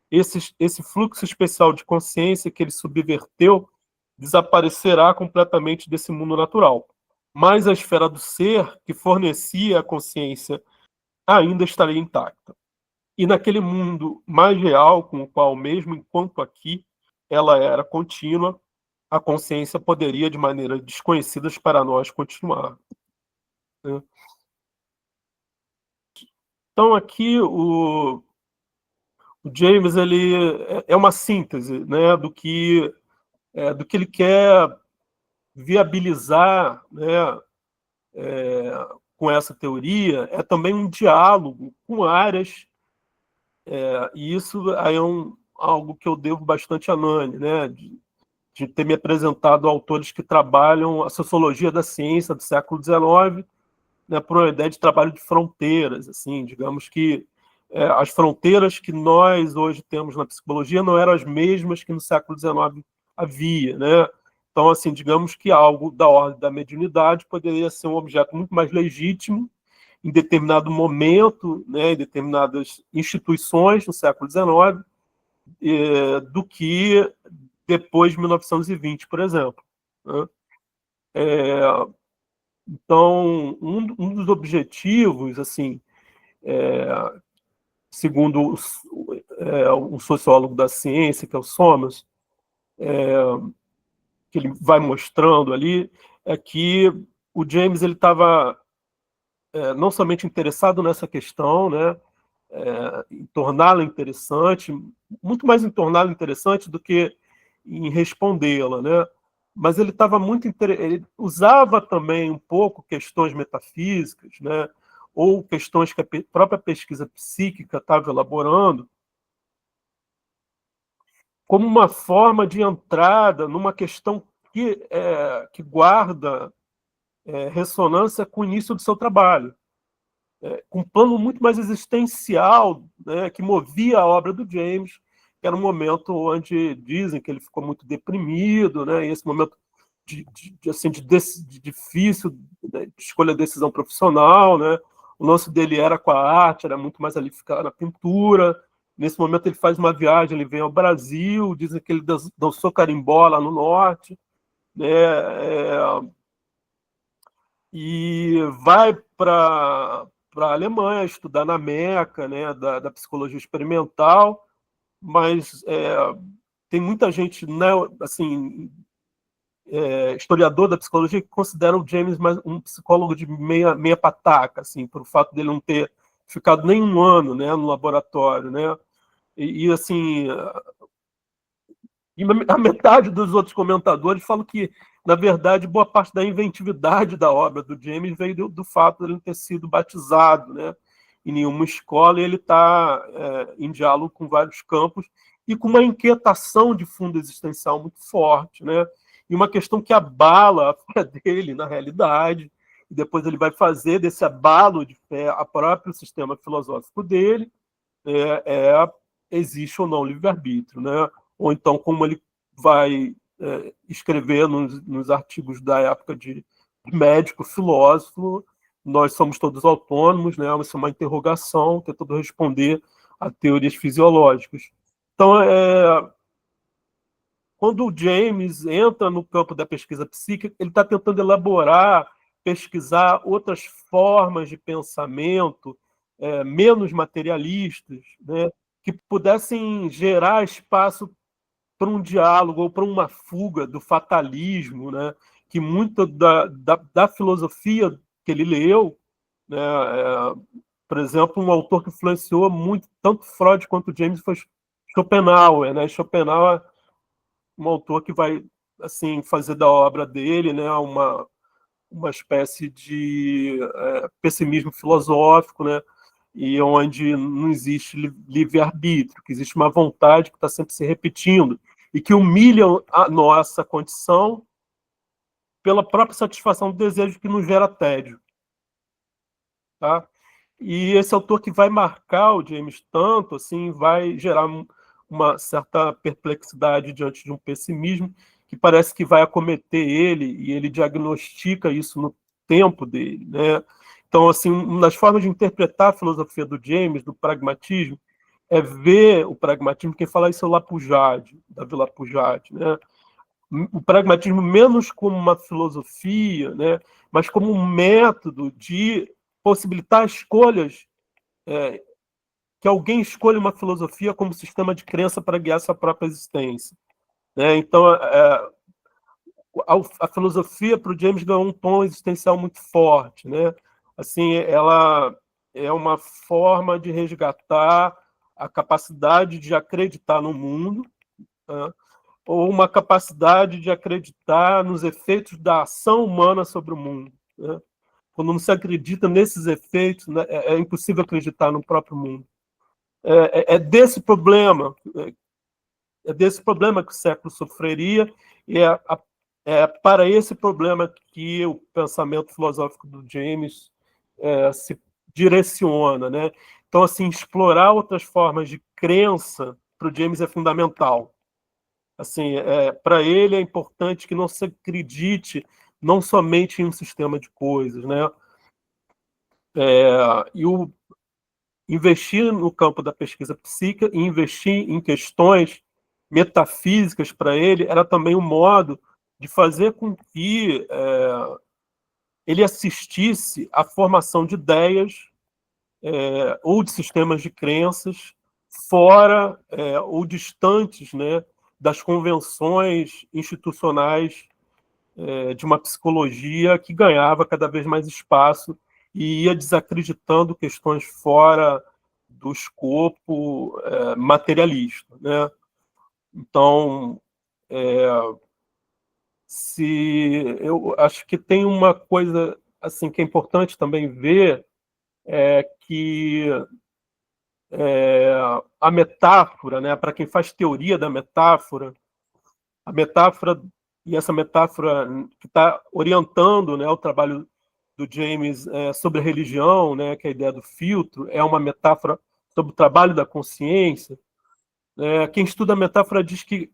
esse fluxo especial de consciência que ele subverteu desaparecerá completamente desse mundo natural. Mas a esfera do ser, que fornecia a consciência, ainda estaria intacta. E naquele mundo mais real, com o qual, mesmo enquanto aqui, ela era contínua, a consciência poderia, de maneira desconhecida para nós, continuar. Né? Então, aqui, o James ele é uma síntese, né, do que ele quer viabilizar, né, com essa teoria. É também um diálogo com áreas, e isso aí é algo que eu devo bastante a Nani, né, de ter me apresentado autores que trabalham a sociologia da ciência do século XIX, né, por uma ideia de trabalho de fronteiras, assim, digamos que as fronteiras que nós hoje temos na psicologia não eram as mesmas que no século XIX havia, né? Então, assim, digamos que algo da ordem da mediunidade poderia ser um objeto muito mais legítimo em determinado momento, né, em determinadas instituições no século XIX, do que depois de 1920, por exemplo. Né? Então, um dos objetivos, assim, segundo um sociólogo da ciência, que é o Somers, que ele vai mostrando ali, é que o James ele estava não somente interessado nessa questão, né, em torná-la interessante, muito mais em torná-la interessante do que em respondê-la, né? Mas ele estava ele usava também um pouco questões metafísicas, né? Ou questões que a própria pesquisa psíquica estava elaborando, como uma forma de entrada numa questão que guarda ressonância com o início do seu trabalho, com um plano muito mais existencial, né, que movia a obra do James, que era um momento onde dizem que ele ficou muito deprimido, né, e esse momento de difícil, né, de escolha de decisão profissional, né, o lance dele era com a arte, era muito mais ali ficar na pintura. Nesse momento ele faz uma viagem, ele vem ao Brasil, dizem que ele dançou carimbó lá no norte, né, e vai para a Alemanha estudar na Meca, né, da psicologia experimental, mas tem muita gente, né, assim, historiador da psicologia que considera o James mais um psicólogo de meia pataca, assim, por fato dele não ter ficado nem um ano, né, no laboratório, né, assim, e a metade dos outros comentadores falam que, na verdade, boa parte da inventividade da obra do James veio do fato de ele não ter sido batizado, né, em nenhuma escola, e ele está em diálogo com vários campos e com uma inquietação de fundo existencial muito forte, né, e uma questão que abala a fé dele na realidade, e depois ele vai fazer desse abalo de fé a próprio sistema filosófico dele, existe ou não livre-arbítrio, né? Ou então, como ele vai escrever nos artigos da época de médico, filósofo, nós somos todos autônomos, né? Isso é uma interrogação, tentando responder a teorias fisiológicas. Então, quando o James entra no campo da pesquisa psíquica, ele está tentando elaborar, pesquisar outras formas de pensamento menos materialistas, né, que pudessem gerar espaço para um diálogo ou para uma fuga do fatalismo, né, que muito da filosofia que ele leu, né, por exemplo, um autor que influenciou muito tanto Freud quanto James foi Schopenhauer, né? Schopenhauer é um autor que vai assim fazer da obra dele, né, uma espécie de pessimismo filosófico, né, e onde não existe livre-arbítrio, que existe uma vontade que está sempre se repetindo e que humilha a nossa condição pela própria satisfação do desejo que nos gera tédio. Tá? E esse autor que vai marcar o James tanto, assim, vai gerar uma certa perplexidade diante de um pessimismo que parece que vai acometer ele, e ele diagnostica isso no tempo dele, né? Então, assim, uma das formas de interpretar a filosofia do James, do pragmatismo, é ver o pragmatismo, quem fala isso é o Lapujade, Davi Lapujade, né? O pragmatismo menos como uma filosofia, né, mas como um método de possibilitar escolhas, que alguém escolha uma filosofia como sistema de crença para guiar sua própria existência. Né? Então, a filosofia para o James ganhou um tom existencial muito forte. Né? Assim, ela é uma forma de resgatar a capacidade de acreditar no mundo, né? Ou uma capacidade de acreditar nos efeitos da ação humana sobre o mundo. Né? Quando não se acredita nesses efeitos, né, é impossível acreditar no próprio mundo. É desse problema que o século sofreria, e é para esse problema que o pensamento filosófico do James se direciona. Né? Então, assim, explorar outras formas de crença para o James é fundamental. Assim, para ele é importante que não se acredite não somente em um sistema de coisas, né? E investir no campo da pesquisa psíquica e investir em questões metafísicas para ele era também um modo de fazer com que ele assistisse à formação de ideias ou de sistemas de crenças fora ou distantes, né, das convenções institucionais de uma psicologia que ganhava cada vez mais espaço e ia desacreditando questões fora do escopo materialista. Né? Então, eu acho que tem uma coisa assim que é importante também ver, que a metáfora, né, para quem faz teoria da metáfora, a metáfora, e essa metáfora que está orientando, né, o trabalho do James sobre a religião, né, que é a ideia do filtro, é uma metáfora sobre o trabalho da consciência. Quem estuda a metáfora diz que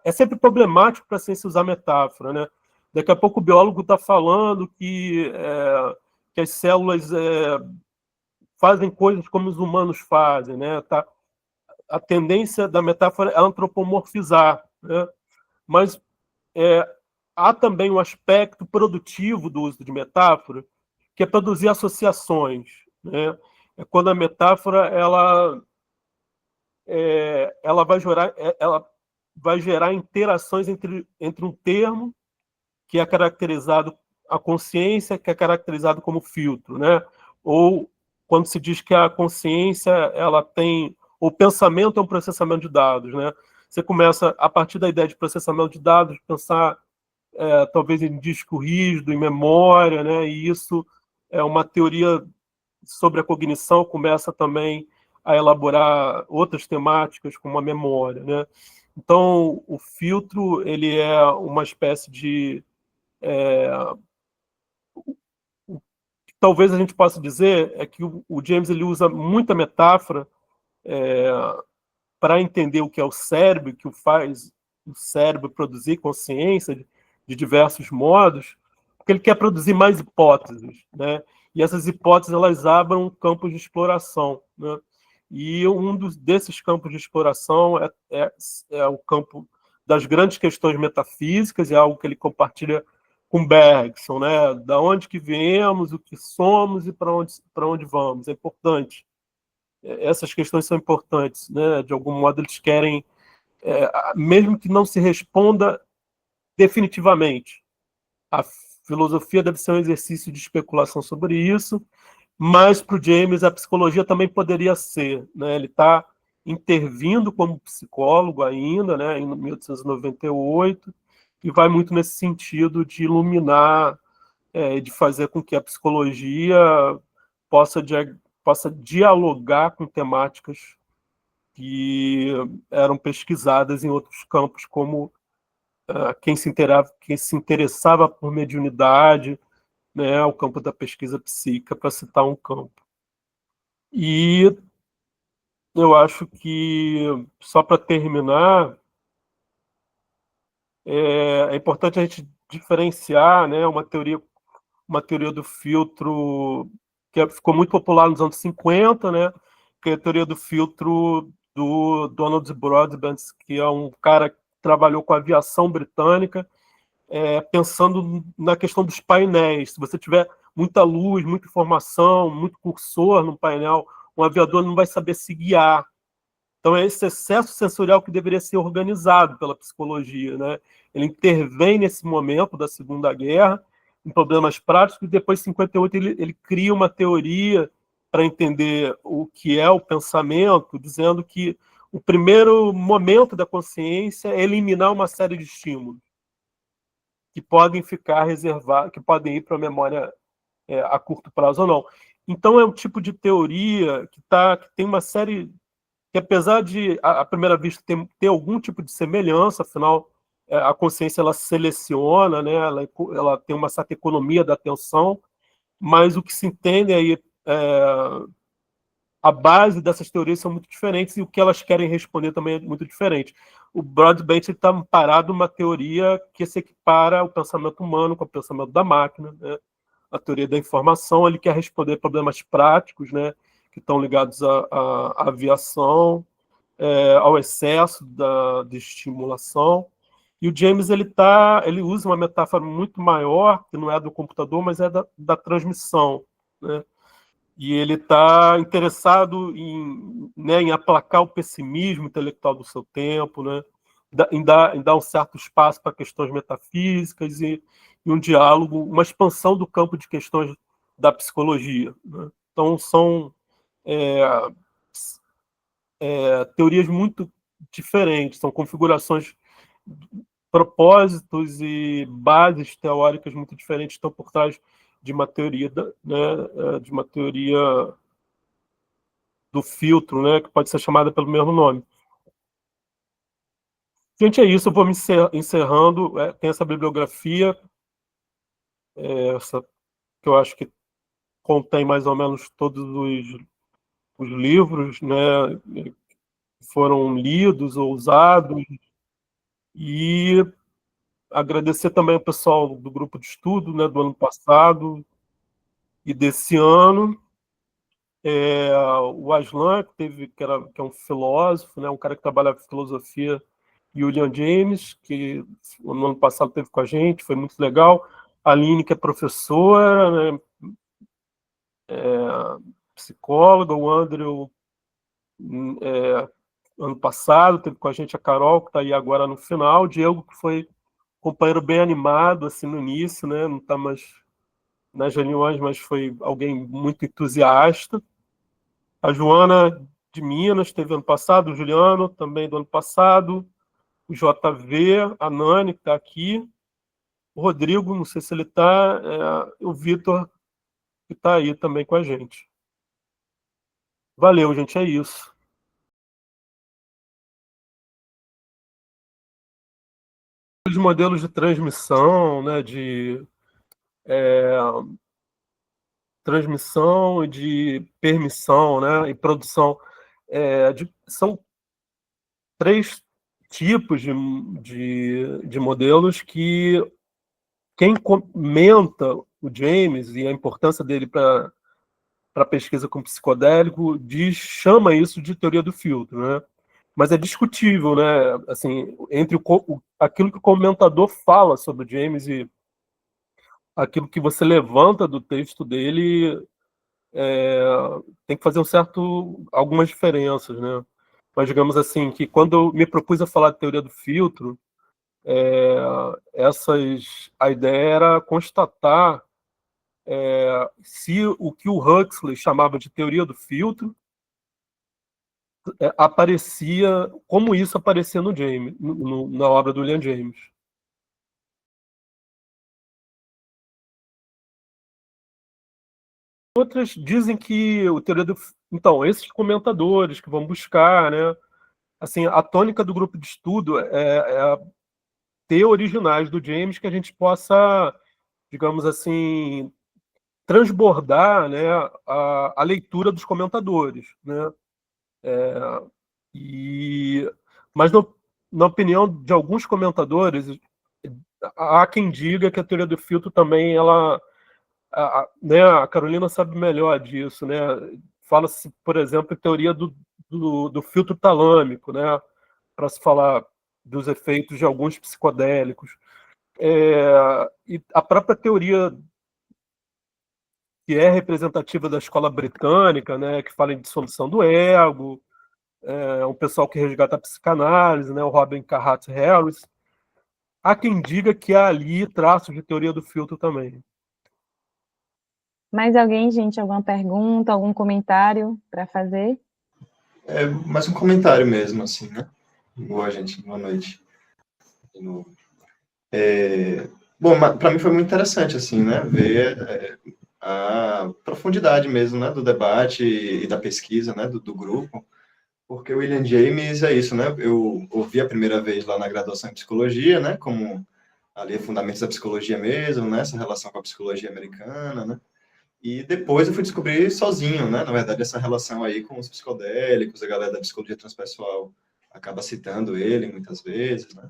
é sempre problemático para a ciência usar metáfora. Né? Daqui a pouco o biólogo está falando que as células fazem coisas como os humanos fazem. Né? A tendência da metáfora é antropomorfizar. Né? Mas há também um aspecto produtivo do uso de metáfora, que é produzir associações. Né? É quando a metáfora ela vai gerar interações entre um termo que é caracterizado, a consciência, que é caracterizado como filtro, né? Ou quando se diz que a consciência ela tem, o pensamento é um processamento de dados, né? Você começa, a partir da ideia de processamento de dados, pensar talvez em disco rígido, em memória, né? E isso é uma teoria sobre a cognição, começa também a elaborar outras temáticas, como a memória. Né? Então, o filtro ele é uma espécie de... talvez a gente possa dizer que o James ele usa muita metáfora para entender o que é o cérebro, que faz o cérebro produzir consciência de diversos modos, porque ele quer produzir mais hipóteses, né? E essas hipóteses elas abrem campos de exploração, né? E desses campos de exploração é o campo das grandes questões metafísicas, é algo que ele compartilha com Bergson, né? Da onde que viemos, o que somos e para onde vamos. É importante. Essas questões são importantes, né? De algum modo eles querem mesmo que não se responda definitivamente. A filosofia deve ser um exercício de especulação sobre isso, mas para o James a psicologia também poderia ser, né? Ele está intervindo como psicólogo ainda, né, em 1898, e vai muito nesse sentido de iluminar, de fazer com que a psicologia possa, possa dialogar com temáticas que eram pesquisadas em outros campos, como quem se interessava por mediunidade, né, o campo da pesquisa psíquica, para citar um campo. E eu acho que, só para terminar, é importante a gente diferenciar, né, uma teoria do filtro que ficou muito popular nos anos 50, né, que é a teoria do filtro do Donald Broadbent, que é um cara que trabalhou com a aviação britânica, pensando na questão dos painéis. Se você tiver muita luz, muita informação, muito cursor no painel, um aviador não vai saber se guiar. Então, é esse excesso sensorial que deveria ser organizado pela psicologia, né? Ele intervém nesse momento da Segunda Guerra, em problemas práticos, e depois, em 58, ele cria uma teoria para entender o que é o pensamento, dizendo que o primeiro momento da consciência é eliminar uma série de estímulos que podem ficar reservados, que podem ir para a memória a curto prazo ou não. Então, é um tipo de teoria que tem uma série que, apesar de, à primeira vista, ter algum tipo de semelhança, afinal, a consciência ela seleciona, né? Ela tem uma certa economia da atenção, mas o que se entende aí, a base dessas teorias são muito diferentes e o que elas querem responder também é muito diferente. O Broadbent está parado numa teoria que se equipara ao pensamento humano com o pensamento da máquina, né? A teoria da informação. Ele quer responder problemas práticos, né, que estão ligados à aviação, ao excesso de estimulação. E o James ele usa uma metáfora muito maior, que não é do computador, mas é da transmissão, né? E ele está interessado em aplacar o pessimismo intelectual do seu tempo, né? em dar um certo espaço para questões metafísicas e um diálogo, uma expansão do campo de questões da psicologia, né? Então, são teorias muito diferentes, são configurações, propósitos e bases teóricas muito diferentes estão por trás de uma teoria, né, de uma teoria do filtro, né, que pode ser chamada pelo mesmo nome. Gente, é isso, eu vou me encerrando. Tem essa bibliografia, essa, que eu acho que contém mais ou menos todos os livros, né, que foram lidos ou usados, e agradecer também ao pessoal do grupo de estudo, né, do ano passado e desse ano. O Aslan, que é um filósofo, né, um cara que trabalha com filosofia, e o William James, que no ano passado esteve com a gente, foi muito legal. A Aline, que é professora, né, psicóloga. O Andrew, ano passado, teve com a gente. A Carol, que está aí agora no final. O Diego, que foi companheiro bem animado assim, no início, né, não está mais nas reuniões, mas foi alguém muito entusiasta. A Joana, de Minas, esteve ano passado. O Juliano, também do ano passado. O JV, a Nani, que está aqui. O Rodrigo, não sei se ele está. O Vitor, que está aí também com a gente. Valeu, gente, é isso. Os modelos de transmissão, né, de transmissão e de permissão, né, e produção, são 3 tipos de modelos que quem comenta o James e a importância dele para a pesquisa com psicodélico chama isso de teoria do filtro, né? Mas é discutível, né? Assim, entre aquilo que o comentador fala sobre o James e aquilo que você levanta do texto dele, tem que fazer algumas diferenças, né? mas digamos assim, que quando eu me propus a falar de teoria do filtro, a ideia era constatar se o que o Huxley chamava de teoria do filtro aparecia, como isso aparecia no James, na obra do William James. Outras dizem que o teoria do... Então, esses comentadores que vão buscar, né? Assim, a tônica do grupo de estudo é ter originais do James que a gente possa, digamos assim, transbordar, né, a leitura dos comentadores, né? Mas na opinião de alguns comentadores, há quem diga que a teoria do filtro também né, a Carolina sabe melhor disso, né? Fala-se, por exemplo, em teoria do filtro talâmico, né? Para se falar dos efeitos de alguns psicodélicos. E a própria teoria que é representativa da escola britânica, né? Que fala em dissolução do ego, um pessoal que resgata a psicanálise, né? O Robin Carhart Harris. Há quem diga que há ali traços de teoria do filtro também. Mais alguém, gente? Alguma pergunta, algum comentário para fazer? Mais um comentário mesmo, assim, né? Boa, gente. Boa noite. De novo. Bom, para mim foi muito interessante, assim, né? Ver a profundidade mesmo, né? Do debate e da pesquisa, né? Do grupo. Porque o William James é isso, né? Eu ouvi a primeira vez lá na graduação em psicologia, né? Como ali fundamentos da psicologia mesmo, né? Essa relação com a psicologia americana, né? E depois eu fui descobrir sozinho, né? Na verdade, essa relação aí com os psicodélicos, a galera da psicologia transpessoal acaba citando ele muitas vezes, né?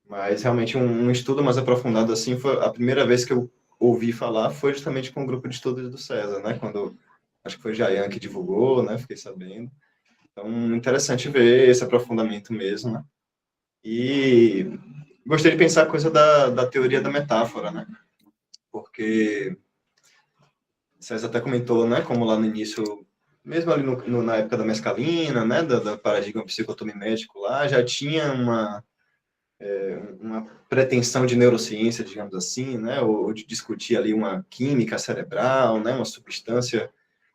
Mas realmente um estudo mais aprofundado assim, foi a primeira vez que eu ouvi falar foi justamente com o grupo de estudos do César, né? Quando acho que foi Jayan que divulgou, né? Fiquei sabendo. Então, interessante ver esse aprofundamento mesmo, né? E gostei de pensar a coisa da teoria da metáfora, né? Porque César até comentou, né, como lá no início, mesmo ali na época da mescalina, né, da paradigma psicotomimético lá, já tinha uma pretensão de neurociência, digamos assim, né, ou de discutir ali uma química cerebral, né, uma substância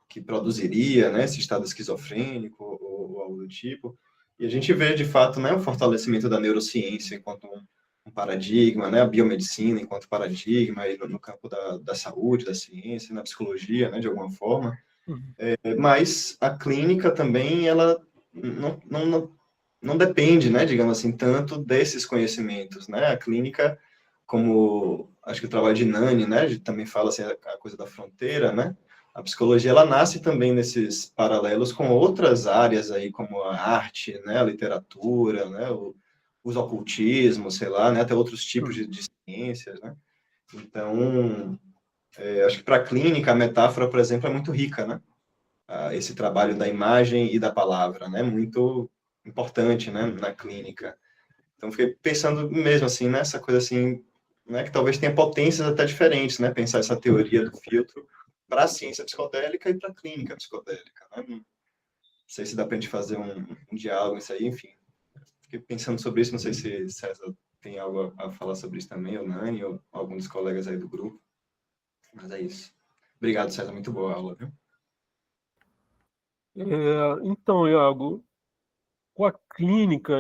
que produziria, né, esse estado esquizofrênico ou algo do tipo. E a gente vê, de fato, né, o fortalecimento da neurociência enquanto um paradigma, né, a biomedicina enquanto paradigma aí no campo da saúde, da ciência, na psicologia, né, de alguma forma. Mas a clínica também, ela não depende, né, digamos assim, tanto desses conhecimentos, né? A clínica, como acho que o trabalho de Nani, né, também fala assim, a coisa da fronteira, né? A psicologia, ela nasce também nesses paralelos com outras áreas aí, como a arte, né, a literatura, né, os ocultismos, sei lá, né, até outros tipos de ciências, né? Então, acho que para a clínica, a metáfora, por exemplo, é muito rica, né? Esse trabalho da imagem e da palavra, né? Muito importante, né, na clínica. Então, fiquei pensando mesmo, assim, nessa coisa, assim, né, que talvez tenha potências até diferentes, né? Pensar essa teoria do filtro para a ciência psicodélica e para a clínica psicodélica, né? Não sei se dá para a gente fazer um diálogo, isso aí, enfim. Fiquei pensando sobre isso, não sei se César tem algo a falar sobre isso também, ou Nani, ou algum dos colegas aí do grupo. Mas é isso. Obrigado, César, muito boa a aula, viu? Então, Iago, com a clínica,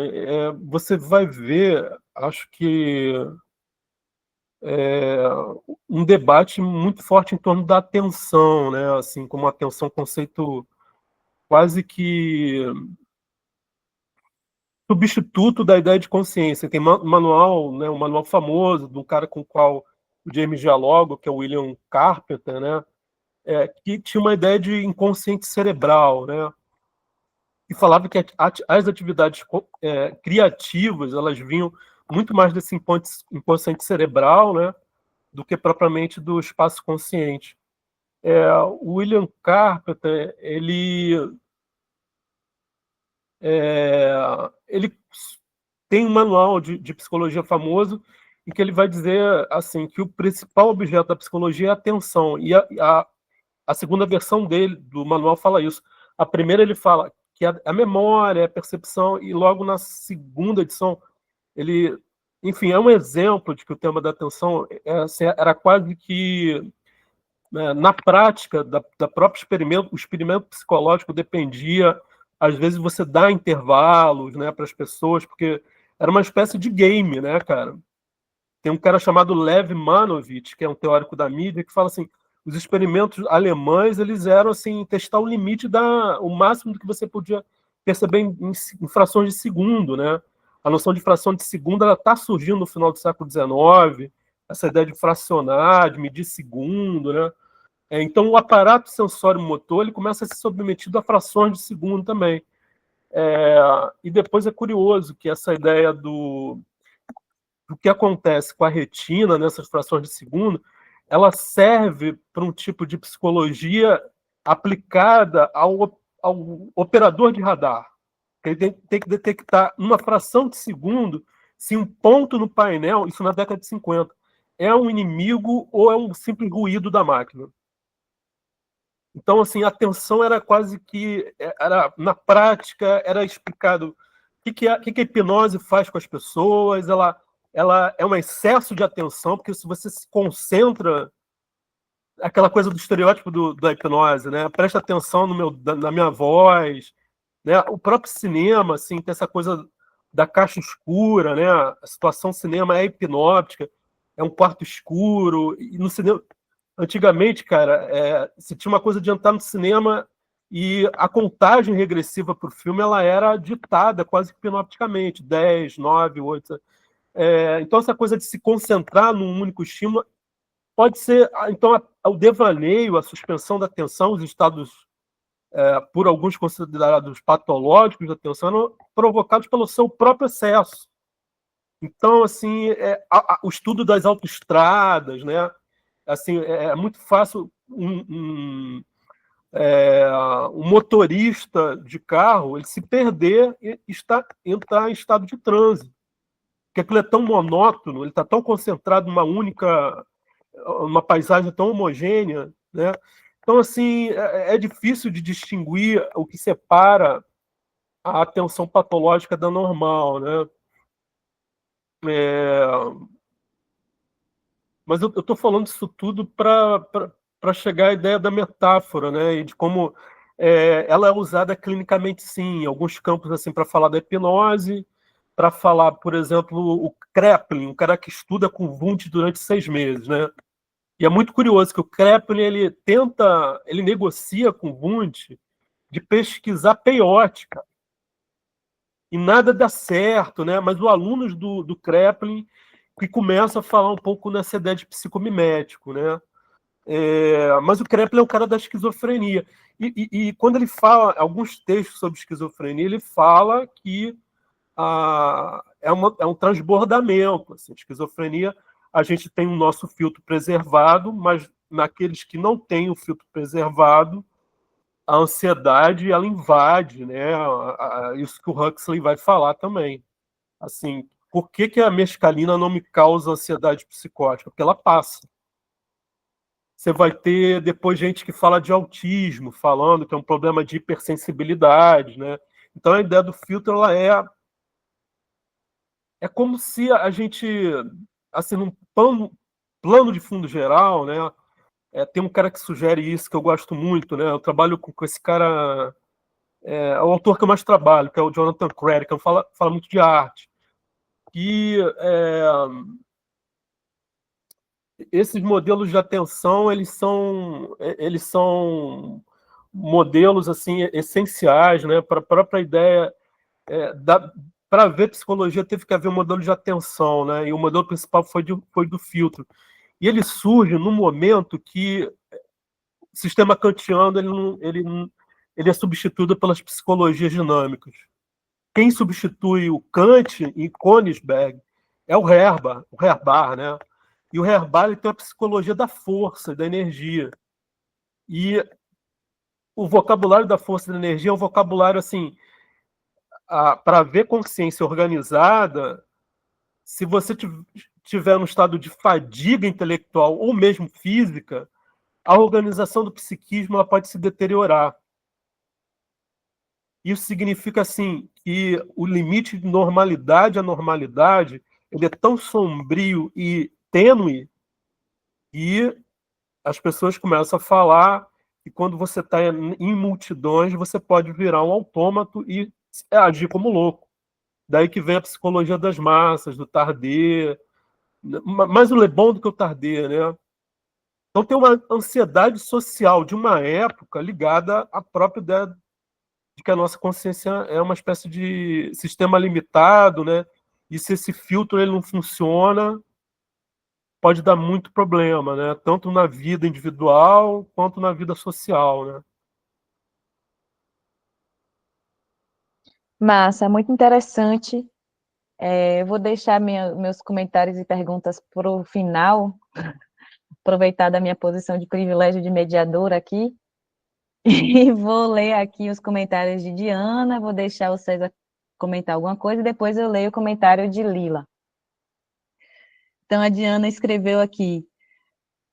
você vai ver, acho que um debate muito forte em torno da atenção, né? Assim, como a atenção conceito quase que substituto da ideia de consciência. Tem manual, né? Um manual famoso de um cara com o qual o James dialoga, que é o William Carpenter, né? Que tinha uma ideia de inconsciente cerebral, né? E falava que as atividades criativas, elas vinham muito mais desse inconsciente cerebral, né, do que propriamente do espaço consciente. O William Carpenter, ele tem um manual de psicologia famoso em que ele vai dizer assim que o principal objeto da psicologia é a atenção, e a segunda versão dele, do manual, fala isso. A primeira ele fala que é a memória, a percepção, e logo na segunda edição, ele, enfim, é um exemplo de que o tema da atenção assim, era quase que, né, na prática da própria experimento, o experimento psicológico dependia, às vezes, você dá intervalos, né, para as pessoas, porque era uma espécie de game, né, cara? Tem um cara chamado Lev Manovich, que é um teórico da mídia, que fala assim, os experimentos alemães, eles eram assim, testar o limite, o máximo do que você podia perceber em frações de segundo, né? A noção de fração de segundo, ela está surgindo no final do século XIX, essa ideia de fracionar, de medir segundo, né? Então, o aparato sensório-motor, ele começa a ser submetido a frações de segundo também. E depois é curioso que essa ideia do que acontece com a retina nessas frações de segundo, ela serve para um tipo de psicologia aplicada ao operador de radar. Ele tem que detectar numa fração de segundo se um ponto no painel, isso na década de 50, é um inimigo ou é um simples ruído da máquina. Então, assim, a atenção era quase que, na prática, era explicado o que a hipnose faz com as pessoas, ela é um excesso de atenção, porque se você se concentra, aquela coisa do estereótipo da hipnose, né? Presta atenção na minha voz, né? O próprio cinema, assim, tem essa coisa da caixa escura, né? A situação cinema é hipnótica, é um quarto escuro, e no cinema, antigamente, cara, se tinha uma coisa de entrar no cinema e a contagem regressiva para o filme, ela era ditada quase que hipnoticamente, 10, 9, 8... então, essa coisa de se concentrar num único estímulo pode ser, então, o devaneio, a suspensão da atenção, os estados, por alguns considerados patológicos da atenção, eram provocados pelo seu próprio excesso. Então, assim, o estudo das autoestradas, né? Assim, é muito fácil um motorista de carro ele se perder e entrar em estado de transe. Porque aquilo é tão monótono, ele está tão concentrado numa uma paisagem tão homogênea, né? Então, assim, é difícil de distinguir o que separa a atenção patológica da normal, né? Mas eu estou falando isso tudo para chegar à ideia da metáfora, né? E de como ela é usada clinicamente, sim, em alguns campos, assim, para falar da hipnose, para falar, por exemplo, o Kraepelin, um cara que estuda com Wundt durante 6 meses, né? E é muito curioso que o Kraepelin, ele negocia com Wundt de pesquisar peiótica, e nada dá certo, né? Mas os alunos do Kraepelin que começam a falar um pouco nessa ideia de psicomimético, né? Mas o Kraepelin é um cara da esquizofrenia. E quando ele fala alguns textos sobre esquizofrenia, ele fala que é um transbordamento. Assim, esquizofrenia, a gente tem o nosso filtro preservado, mas naqueles que não têm o filtro preservado, a ansiedade ela invade, né? Isso que o Huxley vai falar também. Assim, por que a mescalina não me causa ansiedade psicótica? Porque ela passa. Você vai ter depois gente que fala de autismo, falando que é um problema de hipersensibilidade, né? Então a ideia do filtro ela é como se a gente, assim, num plano de fundo geral, né? Tem um cara que sugere isso que eu gosto muito, né? Eu trabalho com esse cara, é o autor que eu mais trabalho, que é o Jonathan Crary, que fala muito de arte. E esses modelos de atenção, eles são modelos assim essenciais, né, para a própria ideia para ver psicologia teve que haver um modelo de atenção, né, e o modelo principal foi do filtro. E ele surge no momento que o sistema kantiano ele é substituído pelas psicologias dinâmicas. Quem substitui o Kant em Königsberg é o Herbar, né? E o Herbar ele tem a psicologia da força, da energia. E o vocabulário da força e da energia é um vocabulário assim, para ver consciência organizada, se você tiver no estado de fadiga intelectual ou mesmo física, a organização do psiquismo ela pode se deteriorar. Isso significa assim que o limite de normalidade à normalidade ele é tão sombrio e tênue que as pessoas começam a falar que quando você está em multidões você pode virar um autômato e agir como louco. Daí que vem a psicologia das massas, do Tardieu, mais o Le Bon do que o Tardieu, né? Então tem uma ansiedade social de uma época ligada à própria ideia de que a nossa consciência é uma espécie de sistema limitado, né? E se esse filtro ele não funciona, pode dar muito problema, né? Tanto na vida individual quanto na vida social, né? Massa, muito interessante. Eu vou deixar meus comentários e perguntas para o final, aproveitar da minha posição de privilégio de mediadora aqui, e vou ler aqui os comentários de Diana, vou deixar o César comentar alguma coisa, e depois eu leio o comentário de Lila. Então, a Diana escreveu aqui: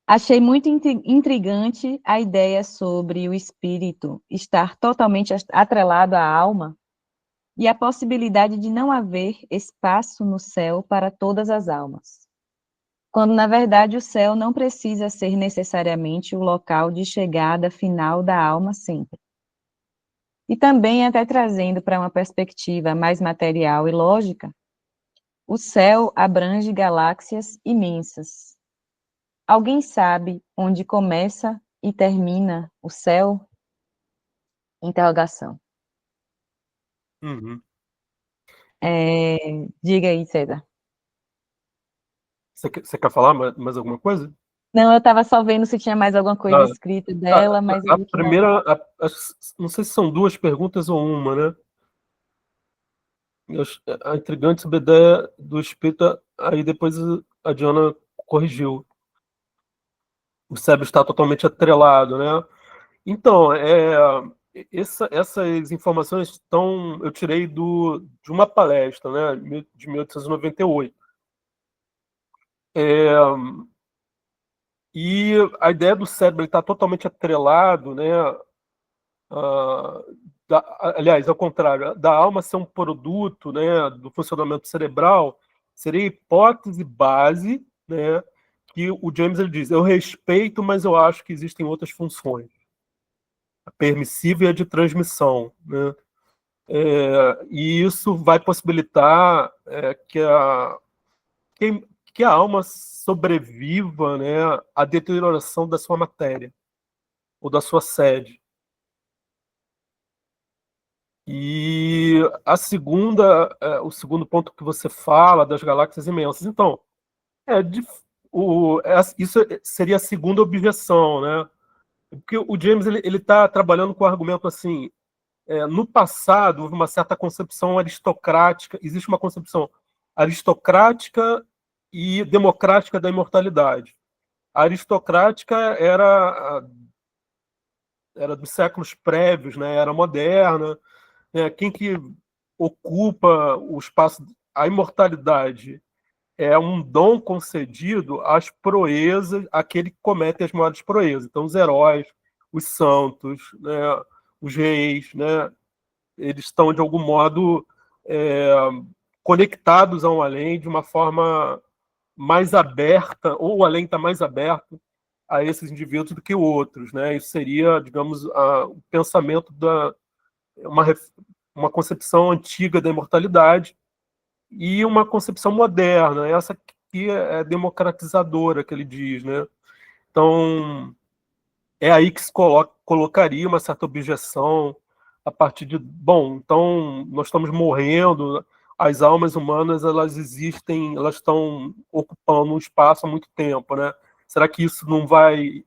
achei muito intrigante a ideia sobre o espírito estar totalmente atrelado à alma e a possibilidade de não haver espaço no céu para todas as almas, quando, na verdade, o céu não precisa ser necessariamente o local de chegada final da alma sempre. E também, até trazendo para uma perspectiva mais material e lógica, o céu abrange galáxias imensas. Alguém sabe onde começa e termina o céu? Interrogação. Uhum. Diga aí, César. Você quer falar mais alguma coisa? Não, eu estava só vendo se tinha mais alguma coisa Ah, escrita dela, mas eu a vi que não. primeira, não sei se são duas perguntas ou uma, né? A intrigante sobre a ideia do espírito, aí depois a Diana corrigiu. O cérebro está totalmente atrelado, né? Então, essas informações eu tirei de uma palestra, né, de 1898. E a ideia do cérebro está totalmente atrelado, né? Aliás, ao contrário, da alma ser um produto, né, do funcionamento cerebral, seria a hipótese base, né, que o James ele diz: eu respeito, mas eu acho que existem outras funções, a permissiva e a de transmissão, né? E isso vai possibilitar que a alma sobreviva, né, à deterioração da sua matéria ou da sua sede. E o segundo ponto que você fala das galáxias imensas. Então, isso seria a segunda objeção, né? Porque o James ele está trabalhando com o argumento assim: no passado houve uma certa concepção aristocrática, existe uma concepção aristocrática e democrática da imortalidade. A aristocrática era dos séculos prévios, né? Era moderna. Quem que ocupa o espaço, a imortalidade é um dom concedido às proezas, àquele que comete as maiores proezas. Então, os heróis, os santos, né, os reis, né, eles estão, de algum modo, conectados a um além de uma forma mais aberta, ou o além está mais aberto a esses indivíduos do que outros. Né? Isso seria, digamos, o pensamento uma concepção antiga da imortalidade e uma concepção moderna, essa que é democratizadora, que ele diz, né? Então, é aí que se colocaria uma certa objeção a partir de, bom, então nós estamos morrendo, as almas humanas elas existem, elas estão ocupando um espaço há muito tempo, né? Será que isso não vai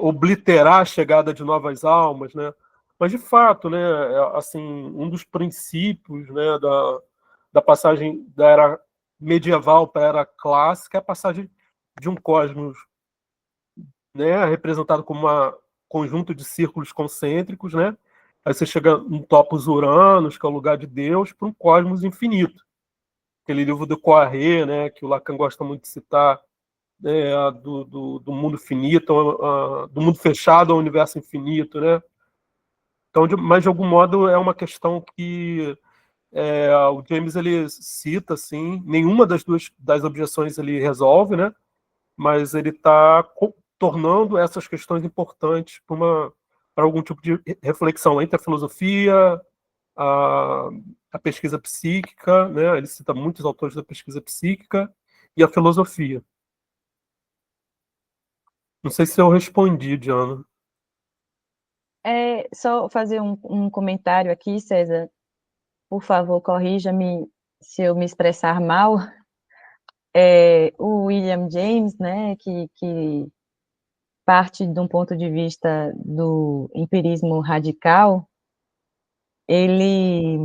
obliterar a chegada de novas almas, né? Mas de fato, né, assim, um dos princípios, né, da passagem da era medieval para a era clássica é a passagem de um cosmos, né, representado como um conjunto de círculos concêntricos, né? Aí você chega no Topos Uranus, que é o lugar de Deus, para um cosmos infinito. Aquele livro do Poiré, né, que o Lacan gosta muito de citar, do mundo finito, do mundo fechado ao universo infinito, né? Então, mas de algum modo é uma questão que o James ele cita, assim, nenhuma das objeções ele resolve, né? Mas ele está tornando essas questões importantes para algum tipo de reflexão entre a filosofia, a pesquisa psíquica, né? Ele cita muitos autores da pesquisa psíquica e a filosofia. Não sei se eu respondi, Diana. Só fazer um comentário aqui, César. Por favor, corrija-me se eu me expressar mal. O William James, né, que parte de um ponto de vista do empirismo radical, ele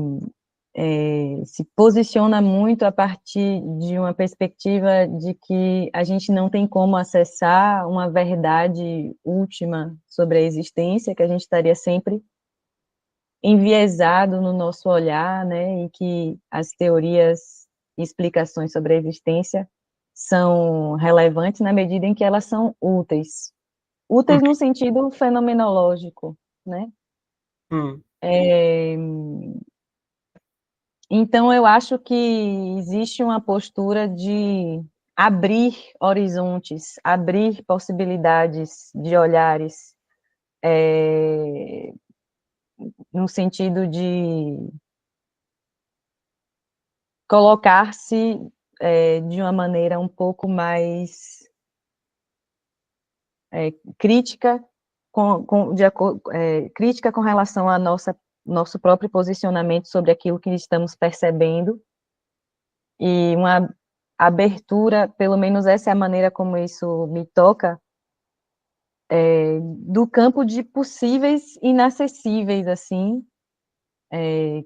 se posiciona muito a partir de uma perspectiva de que a gente não tem como acessar uma verdade última sobre a existência, que a gente estaria sempre enviesado no nosso olhar, né, e que as teorias e explicações sobre a existência são relevantes na medida em que elas são úteis. Úteis no sentido fenomenológico, né? Então, eu acho que existe uma postura de abrir horizontes, abrir possibilidades de olhares, no sentido de colocar-se de uma maneira um pouco mais crítica, crítica com relação ao nosso próprio posicionamento sobre aquilo que estamos percebendo, e uma abertura, pelo menos essa é a maneira como isso me toca, do campo de possíveis inacessíveis, assim,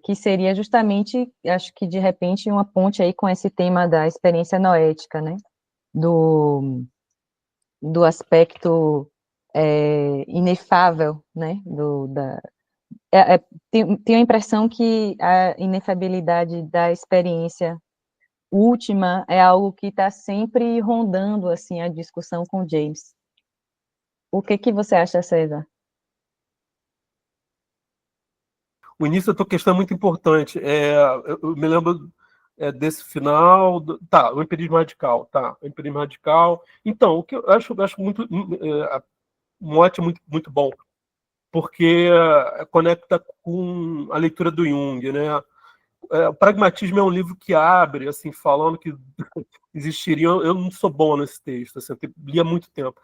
que seria justamente, acho que de repente, uma ponte aí com esse tema da experiência noética, né? Do aspecto inefável, né? Tenho a impressão que a inefabilidade da experiência última é algo que está sempre rondando assim a discussão com James. O que você acha, César? O início da tua questão é muito importante. Eu me lembro desse final. O empirismo radical. Tá, o empirismo radical. Então, o que eu acho muito. Um mote muito, muito bom, porque conecta com a leitura do Jung, né? O Pragmatismo é um livro que abre, assim, falando que existiria. Eu não sou bom nesse texto, assim, eu li há muito tempo.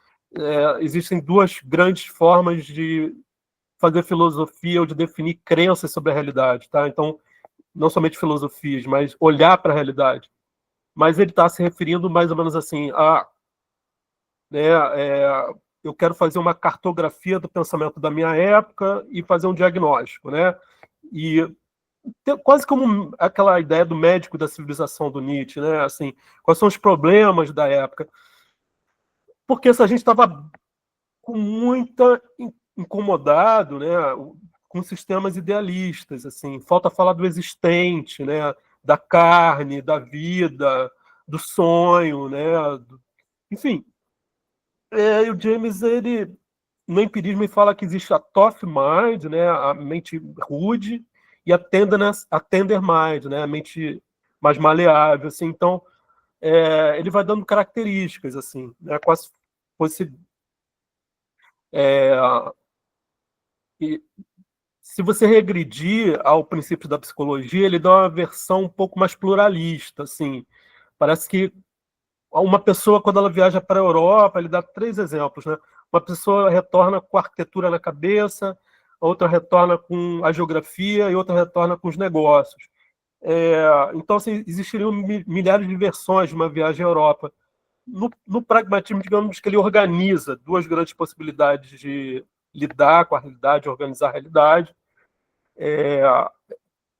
Existem duas grandes formas de fazer filosofia ou de definir crenças sobre a realidade, tá? Então, não somente filosofias, mas olhar para a realidade. Mas ele está se referindo mais ou menos assim né, eu quero fazer uma cartografia do pensamento da minha época e fazer um diagnóstico, né? E quase como aquela ideia do médico da civilização do Nietzsche, né? Assim, quais são os problemas da época? Porque se a gente estava com muita incomodado, né, com sistemas idealistas, assim, falta falar do existente, né, da carne, da vida, do sonho, né, enfim. E o James, ele no empirismo ele fala que existe a tough mind, né, a mente rude, e a tender mind, né, a mente mais maleável, assim. Então ele vai dando características, assim, né, quase fosse e se você regredir ao princípio da psicologia, ele dá uma versão um pouco mais pluralista, assim. Parece que uma pessoa, quando ela viaja para a Europa, ele dá 3 exemplos, né? Uma pessoa retorna com a arquitetura na cabeça, outra retorna com a geografia e outra retorna com os negócios. Então, assim, existiriam milhares de versões de uma viagem à Europa. No pragmatismo, digamos que ele organiza duas grandes possibilidades de lidar com a realidade, organizar a realidade.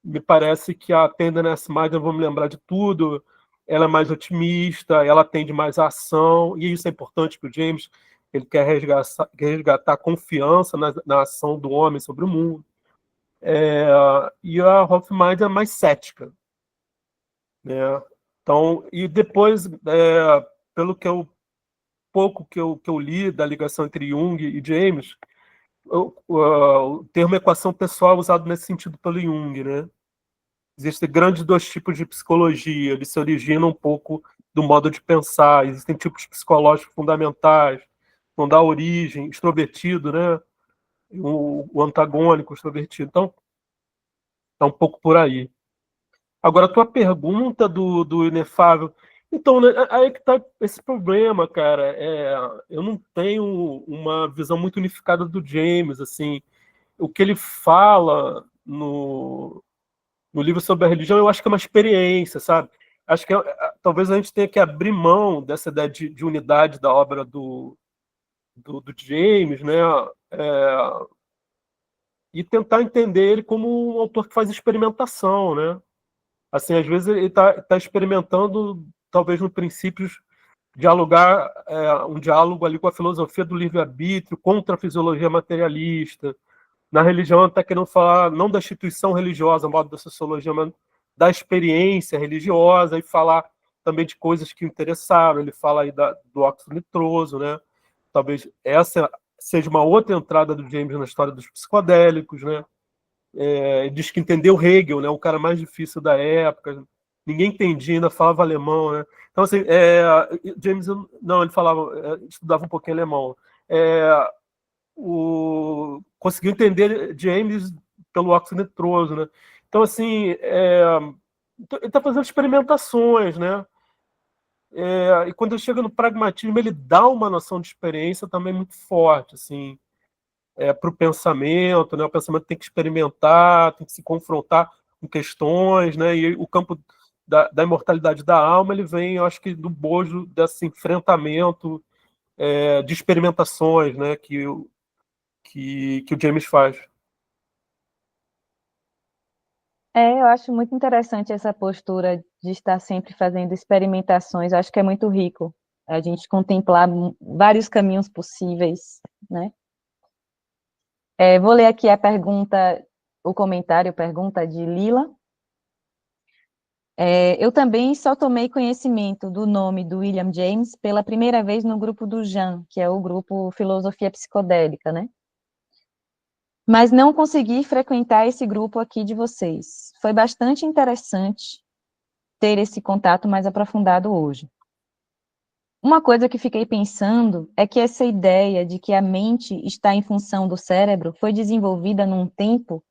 Me parece que a Tenderness Mind, eu vou me lembrar de tudo, ela é mais otimista, ela tende mais à ação, e isso é importante para o James, ele quer resgatar a confiança na ação do homem sobre o mundo. E a Hofmeister é mais cética, né? Então, e depois, pelo pouco que eu li da ligação entre Jung e James, o termo equação pessoal é usado nesse sentido pelo Jung, né? Existem grandes dois tipos de psicologia, eles se originam um pouco do modo de pensar, existem tipos psicológicos fundamentais, vão dar origem, extrovertido, né? O antagônico, o extrovertido. Então, tá um pouco por aí. Agora, a tua pergunta do inefável. Então, né, aí que tá esse problema, cara. Eu não tenho uma visão muito unificada do James, assim. O que ele fala no livro sobre a religião, eu acho que é uma experiência, sabe? Acho que talvez a gente tenha que abrir mão dessa ideia de unidade da obra do James, né? É, e tentar entender ele como um autor que faz experimentação, né? Assim, às vezes ele tá experimentando, talvez no princípio, dialogar um diálogo ali com a filosofia do livre-arbítrio contra a fisiologia materialista. Na religião está querendo falar não da instituição religiosa, modo da sociologia, mas da experiência religiosa, e falar também de coisas que o interessaram. Ele fala aí do óxido nitroso, né? Talvez essa seja uma outra entrada do James na história dos psicodélicos, né? Diz que entendeu Hegel, né? O cara mais difícil da época. Ninguém entendia, ainda falava alemão, né? Então, assim, James, não, ele falava, estudava um pouquinho alemão. Conseguiu entender James pelo óxido nitroso, né? Então, assim, ele está fazendo experimentações, né? E quando ele chega no pragmatismo, ele dá uma noção de experiência também muito forte, assim, para o pensamento, né? O pensamento tem que experimentar, tem que se confrontar com questões, né? E o campo da imortalidade da alma, ele vem, eu acho que, do bojo desse enfrentamento de experimentações, né? Que o James faz. Eu acho muito interessante essa postura de estar sempre fazendo experimentações. Eu acho que é muito rico a gente contemplar vários caminhos possíveis, né? Vou ler aqui a pergunta, o comentário, pergunta de Lila. Eu também só tomei conhecimento do nome do William James pela primeira vez no grupo do Jean, que é o grupo Filosofia Psicodélica, né? Mas não consegui frequentar esse grupo aqui de vocês. Foi bastante interessante ter esse contato mais aprofundado hoje. Uma coisa que fiquei pensando é que essa ideia de que a mente está em função do cérebro foi desenvolvida num tempo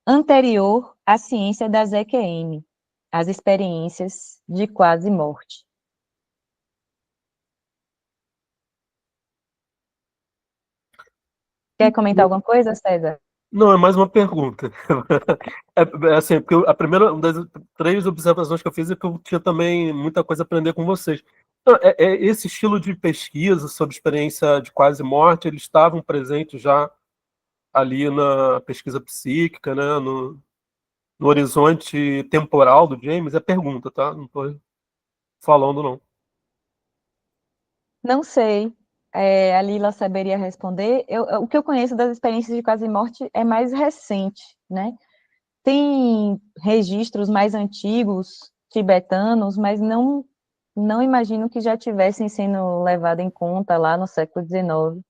anterior à ciência das EQM, as experiências de quase morte. Quer comentar alguma coisa, César? Não, é mais uma pergunta. Assim, porque uma das 3 observações que eu fiz é que eu tinha também muita coisa a aprender com vocês. Então, esse estilo de pesquisa sobre experiência de quase morte, eles estavam presentes já ali na pesquisa psíquica, né, no horizonte temporal do James? É pergunta, tá? Não estou falando, não. Não sei. A Lila saberia responder. O que eu conheço das experiências de quase morte é mais recente, né? Tem registros mais antigos, tibetanos, mas não imagino que já tivessem sendo levados em conta lá no século XIX.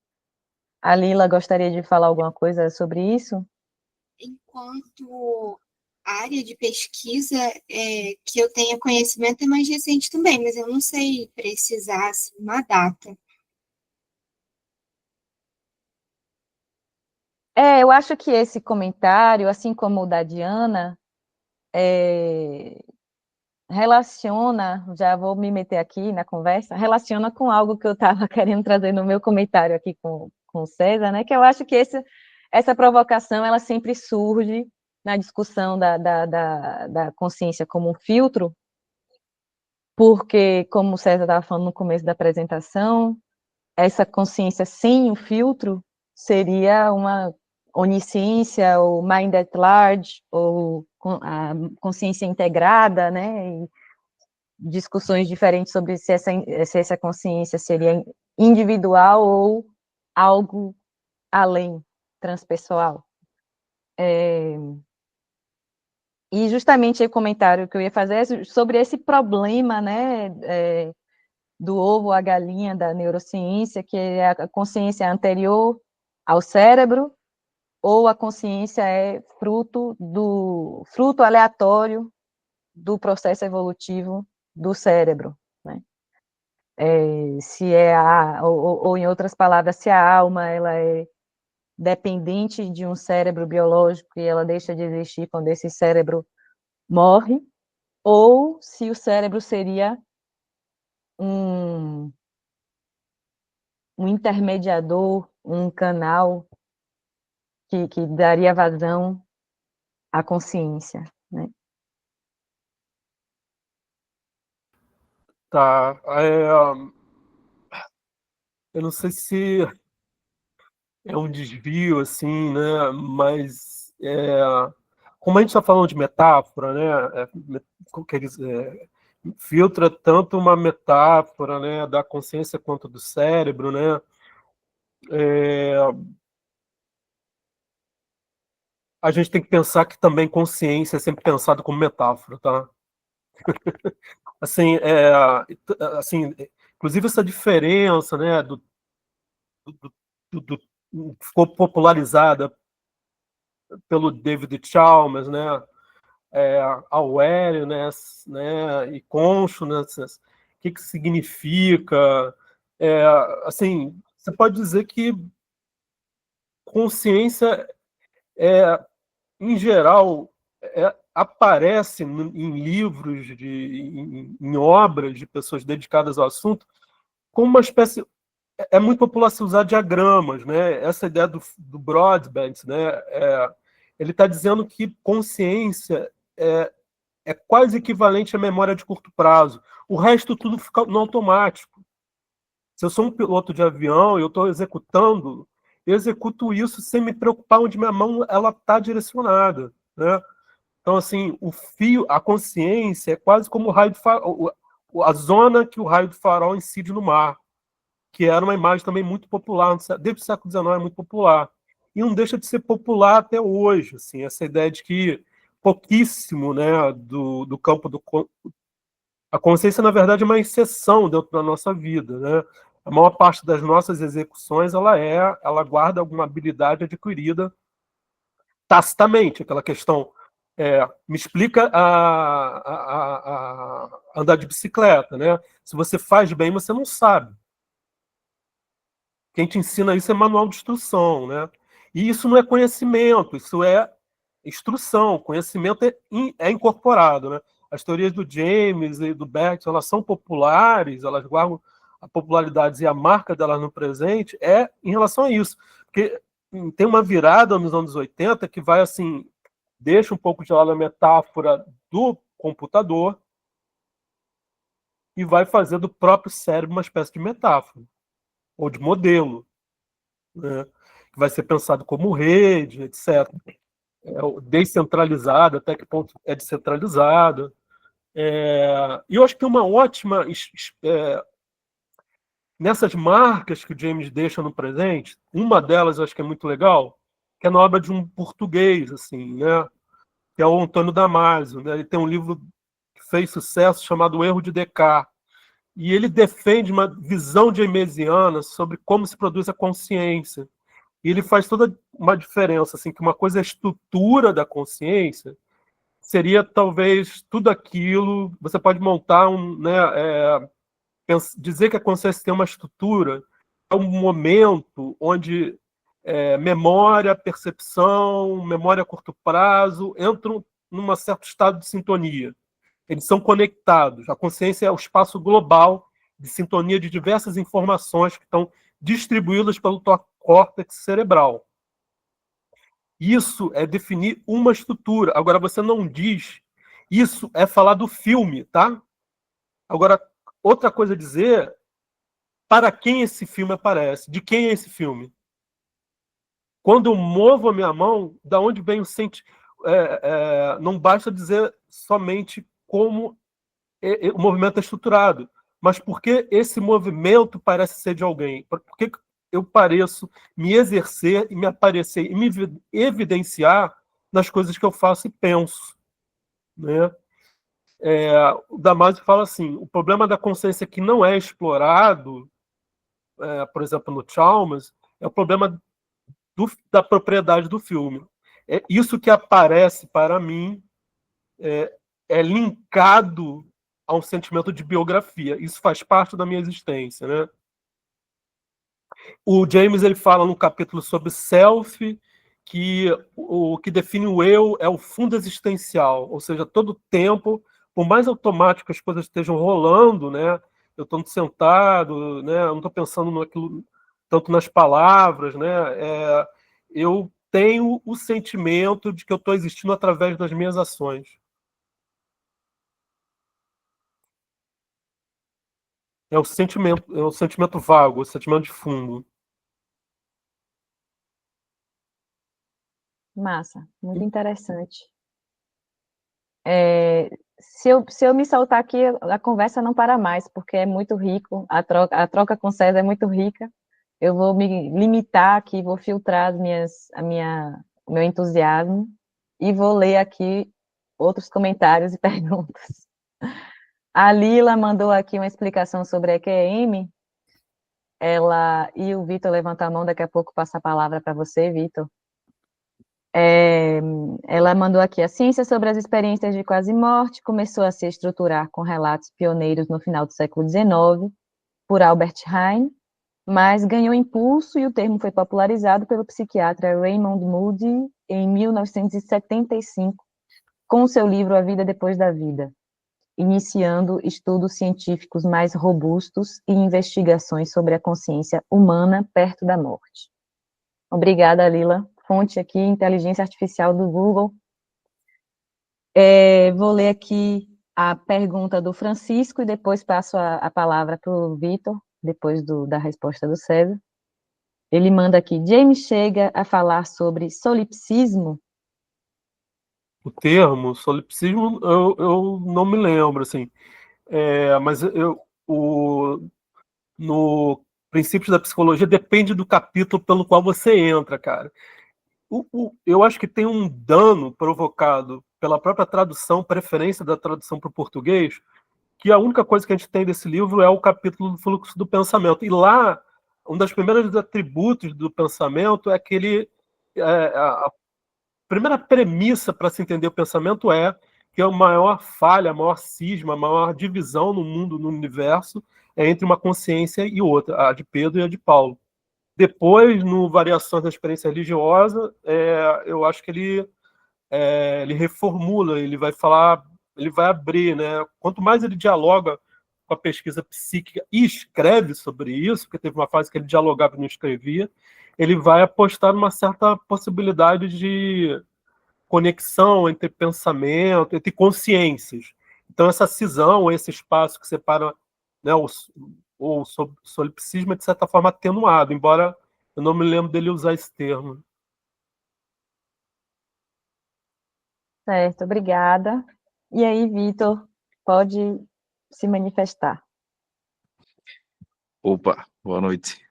A Lila gostaria de falar alguma coisa sobre isso? Enquanto área de pesquisa que eu tenha conhecimento é mais recente também, mas eu não sei precisar assim, uma data. Eu acho que esse comentário, assim como o da Diana, relaciona, já vou me meter aqui na conversa, relaciona com algo que eu estava querendo trazer no meu comentário aqui com o César, né, que eu acho que essa provocação, ela sempre surge na discussão da consciência como um filtro, porque, como o César estava falando no começo da apresentação, essa consciência sem o filtro seria uma onisciência, ou mind at large, ou a consciência integrada, né, e discussões diferentes sobre se essa consciência seria individual ou algo além, transpessoal. E justamente o comentário que eu ia fazer é sobre esse problema, né, do ovo à galinha da neurociência, que é a consciência anterior ao cérebro, ou a consciência é fruto aleatório do processo evolutivo do cérebro, né? Se é ou em outras palavras, se a alma ela é dependente de um cérebro biológico e ela deixa de existir quando esse cérebro morre, ou se o cérebro seria um intermediador, um canal que daria vazão à consciência, né? Tá. Eu não sei se é um desvio, assim, né? Mas como a gente está falando de metáfora, né? Quer dizer, filtra tanto uma metáfora, né, da consciência quanto do cérebro, né? A gente tem que pensar que também consciência é sempre pensado como metáfora, tá? Assim, assim, inclusive essa diferença, né, que ficou popularizada pelo David Chalmers, né, awareness, né, e consciousness, o que significa? É, assim, você pode dizer que consciência, em geral, aparece em livros, em obras de pessoas dedicadas ao assunto, como uma espécie. É muito popular se usar diagramas, né? Essa ideia do Broadbent, né? Ele está dizendo que consciência é quase equivalente à memória de curto prazo. O resto tudo fica no automático. Se eu sou um piloto de avião e eu estou executando, eu executo isso sem me preocupar onde minha mão ela está direcionada, né? Então, assim, o fio, a consciência é quase como o raio de farol, a zona que o raio de farol incide no mar, que era uma imagem também muito popular, desde o século XIX é muito popular. E não deixa de ser popular até hoje, assim, essa ideia de que pouquíssimo, né, do campo do... A consciência, na verdade, é uma exceção dentro da nossa vida, né? A maior parte das nossas execuções, ela guarda alguma habilidade adquirida tacitamente, aquela questão, me explica a andar de bicicleta, né? Se você faz bem, você não sabe. Quem te ensina isso é manual de instrução, né? E isso não é conhecimento, isso é instrução. Conhecimento é incorporado, né? As teorias do James e do Beck, elas são populares, elas guardam a popularidade e a marca delas no presente em relação a isso. Porque tem uma virada nos anos 80 que vai, assim, deixa um pouco de lado a metáfora do computador e vai fazer do próprio cérebro uma espécie de metáfora, ou de modelo, né? Que vai ser pensado como rede, etc. Descentralizado, até que ponto é descentralizado. E eu acho que tem uma ótima... nessas marcas que o James deixa no presente, uma delas eu acho que é muito legal, que é na obra de um português, assim, né? Que é o Antônio Damasio, né? Ele tem um livro que fez sucesso chamado O Erro de Descartes, e ele defende uma visão jamesiana sobre como se produz a consciência. E ele faz toda uma diferença, assim, que uma coisa é a estrutura da consciência, seria talvez tudo aquilo, você pode montar dizer que a consciência tem uma estrutura, é um momento onde memória, percepção, memória a curto prazo entram num certo estado de sintonia. Eles são conectados. A consciência é o espaço global de sintonia de diversas informações que estão distribuídas pelo córtex cerebral. Isso é definir uma estrutura. Agora, você não diz, isso é falar do filme, tá? Agora, outra coisa a dizer, para quem esse filme aparece? De quem é esse filme? Quando eu movo a minha mão, da onde vem o sentimento? Não basta dizer somente como o movimento é estruturado, mas por que esse movimento parece ser de alguém? Por que eu pareço me exercer e me aparecer e me evidenciar nas coisas que eu faço e penso, né? O Damasio fala assim, o problema da consciência que não é explorado, por exemplo, no Chalmers, é o problema da propriedade do filme. Isso que aparece para mim é linkado a um sentimento de biografia. Isso faz parte da minha existência, né? O James ele fala no capítulo sobre self que o que define o eu é o fundo existencial, ou seja, todo tempo, por mais automático que as coisas estejam rolando, né? Eu estou sentado, né? Eu não estou pensando naquilo, tanto nas palavras, né? Eu tenho o sentimento de que eu estou existindo através das minhas ações. É o sentimento vago, o sentimento de fundo. Massa, muito interessante. Se eu me soltar aqui, a conversa não para mais, porque é muito rico, a troca com César é muito rica. Eu vou me limitar aqui, vou filtrar o meu entusiasmo e vou ler aqui outros comentários e perguntas. A Lila mandou aqui uma explicação sobre a EQM. Ela e o Vitor levantam a mão, daqui a pouco passa a palavra para você, Vitor. Ela mandou aqui: a ciência sobre as experiências de quase morte começou a se estruturar com relatos pioneiros no final do século XIX, por Albert Hine, mas ganhou impulso e o termo foi popularizado pelo psiquiatra Raymond Moody em 1975, com o seu livro A Vida Depois da Vida, iniciando estudos científicos mais robustos e investigações sobre a consciência humana perto da morte. Obrigada, Lila. Fonte aqui, inteligência artificial do Google. Vou ler aqui a pergunta do Francisco e depois passo a palavra para o Vitor, depois da resposta do César. Ele manda aqui: James chega a falar sobre solipsismo? O termo solipsismo eu não me lembro, assim. Mas no Princípios da Psicologia depende do capítulo pelo qual você entra, cara. Eu acho que tem um dano provocado pela própria tradução, preferência da tradução para o português, que a única coisa que a gente tem desse livro é o capítulo do fluxo do pensamento. E lá, um dos primeiros atributos do pensamento é que a primeira premissa para se entender o pensamento é que a maior falha, a maior cisma, a maior divisão no mundo, no universo, é entre uma consciência e outra, a de Pedro e a de Paulo. Depois, no Variações da Experiência Religiosa, eu acho que ele reformula, ele vai falar, ele vai abrir, né? Quanto mais ele dialoga com a pesquisa psíquica e escreve sobre isso, porque teve uma fase que ele dialogava e não escrevia, ele vai apostar numa certa possibilidade de conexão entre pensamento, entre consciências. Então, essa cisão, esse espaço que separa, né, o solipsismo é, de certa forma, atenuado, embora eu não me lembro dele usar esse termo. Certo, obrigada. E aí, Vitor, pode se manifestar. Opa, boa noite.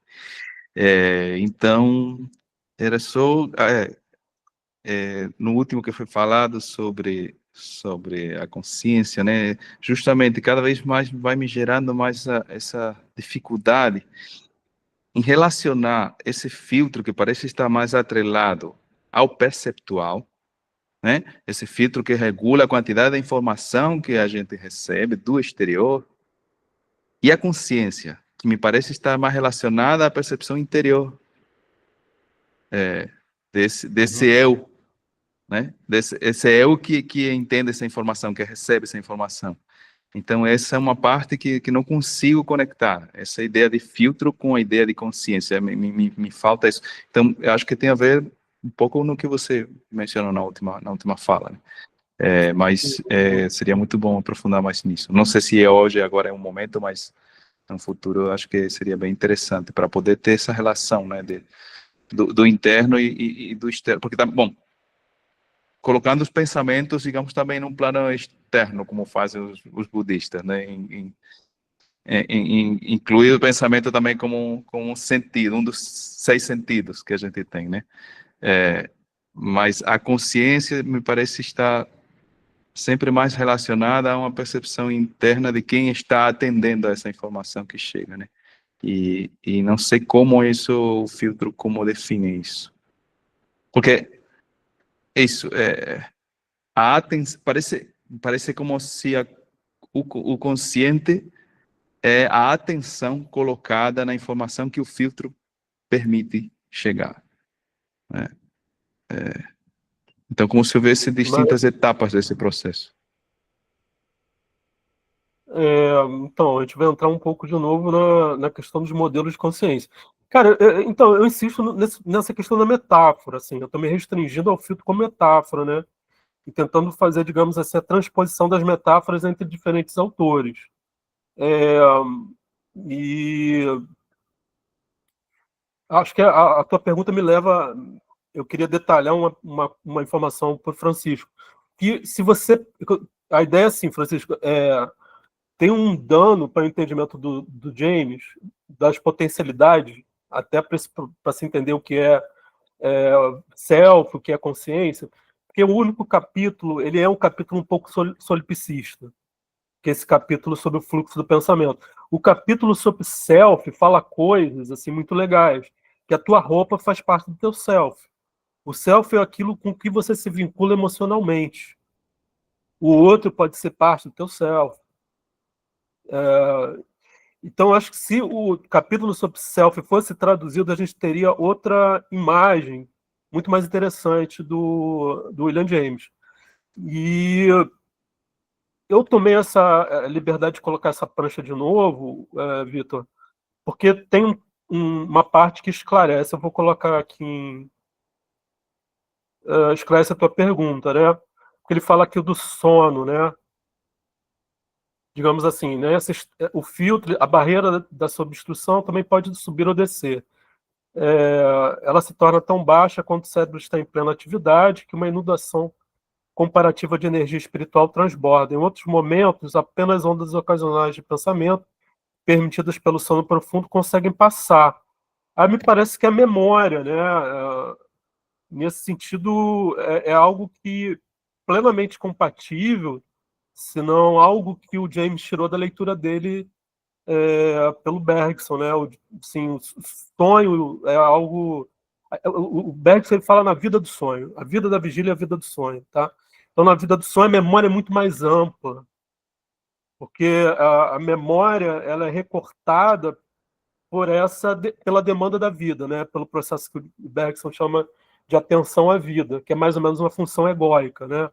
Então, era só no último que foi falado sobre a consciência, né? Justamente, cada vez mais vai me gerando mais essa dificuldade em relacionar esse filtro que parece estar mais atrelado ao perceptual, né? Esse filtro que regula a quantidade de informação que a gente recebe do exterior, e a consciência, que me parece estar mais relacionada à percepção interior, desse eu, né? Esse eu que entende essa informação, que recebe essa informação. Então, essa é uma parte que não consigo conectar, essa ideia de filtro com a ideia de consciência, me falta isso. Então, eu acho que tem a ver um pouco no que você mencionou na última fala, né? Mas seria muito bom aprofundar mais nisso. Não sei se hoje, agora é um momento, mas no futuro eu acho que seria bem interessante para poder ter essa relação, né, do interno e do externo, porque tá bom, colocando os pensamentos, digamos, também num plano externo, como fazem os budistas, né, incluir o pensamento também como um sentido, um dos 6 sentidos que a gente tem, né, mas a consciência me parece estar sempre mais relacionada a uma percepção interna de quem está atendendo a essa informação que chega, né? E não sei como isso, o filtro, como define isso. Porque isso, a atenção, parece como se o consciente é a atenção colocada na informação que o filtro permite chegar, né? Então, como se houvesse distintas etapas desse processo. Então, a gente vai entrar um pouco de novo na questão dos modelos de consciência. Cara, então, eu insisto nessa questão da metáfora, assim, eu estou me restringindo ao filtro como metáfora, né? E tentando fazer, digamos assim, a transposição das metáforas entre diferentes autores. E acho que a tua pergunta me leva... Eu queria detalhar uma informação para o Francisco. Que se você... A ideia é assim, Francisco, tem um dano para o entendimento do James, das potencialidades, até para se entender o que é self, o que é consciência, porque o único capítulo, ele é um capítulo um pouco solipsista, que é esse capítulo sobre o fluxo do pensamento. O capítulo sobre self fala coisas assim muito legais, que a tua roupa faz parte do teu self. O self é aquilo com que você se vincula emocionalmente. O outro pode ser parte do teu self. Então, acho que se o capítulo sobre self fosse traduzido, a gente teria outra imagem muito mais interessante do William James. E eu tomei essa liberdade de colocar essa prancha de novo, Vitor, porque tem uma parte que esclarece. Eu vou colocar aqui esclarece a tua pergunta, né? Porque ele fala aqui do sono, né? Digamos assim, né? O filtro, a barreira da substituição também pode subir ou descer. Ela se torna tão baixa quando o cérebro está em plena atividade que uma inundação comparativa de energia espiritual transborda. Em outros momentos, apenas ondas ocasionais de pensamento, permitidas pelo sono profundo, conseguem passar. Aí me parece que a memória, né? Nesse sentido, é algo que plenamente compatível, se não algo que o James tirou da leitura dele pelo Bergson, né? Assim, o sonho é algo... O Bergson ele fala na vida do sonho. A vida da vigília é a vida do sonho, tá? Então, na vida do sonho, a memória é muito mais ampla, porque a memória ela é recortada pela demanda da vida, né? Pelo processo que o Bergson chama de atenção à vida, que é mais ou menos uma função egóica, né?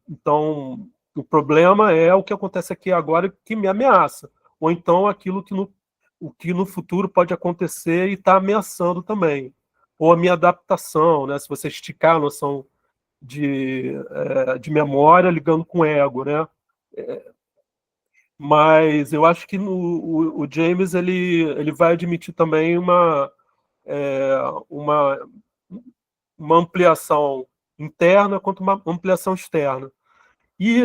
Então, o problema é o que acontece aqui agora que me ameaça, ou então aquilo que no futuro pode acontecer e está ameaçando também, ou a minha adaptação, né? Se você esticar a noção de memória ligando com ego, né? Mas eu acho que o James ele vai admitir também uma ampliação interna quanto uma ampliação externa. E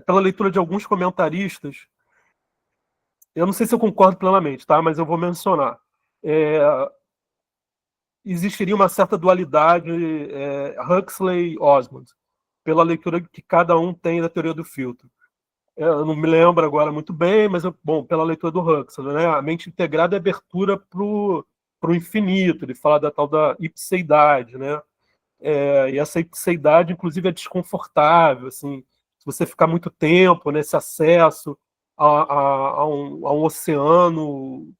pela leitura de alguns comentaristas, eu não sei se eu concordo plenamente, tá? Mas eu vou mencionar. Existiria uma certa dualidade Huxley-Osmond, pela leitura que cada um tem da teoria do filtro. Eu não me lembro agora muito bem, mas pela leitura do Huxley, né? A mente integrada é abertura para o infinito. Ele fala da tal da ipseidade, né? E essa ipseidade, inclusive, é desconfortável. Assim, se você ficar muito tempo nesse acesso a um oceano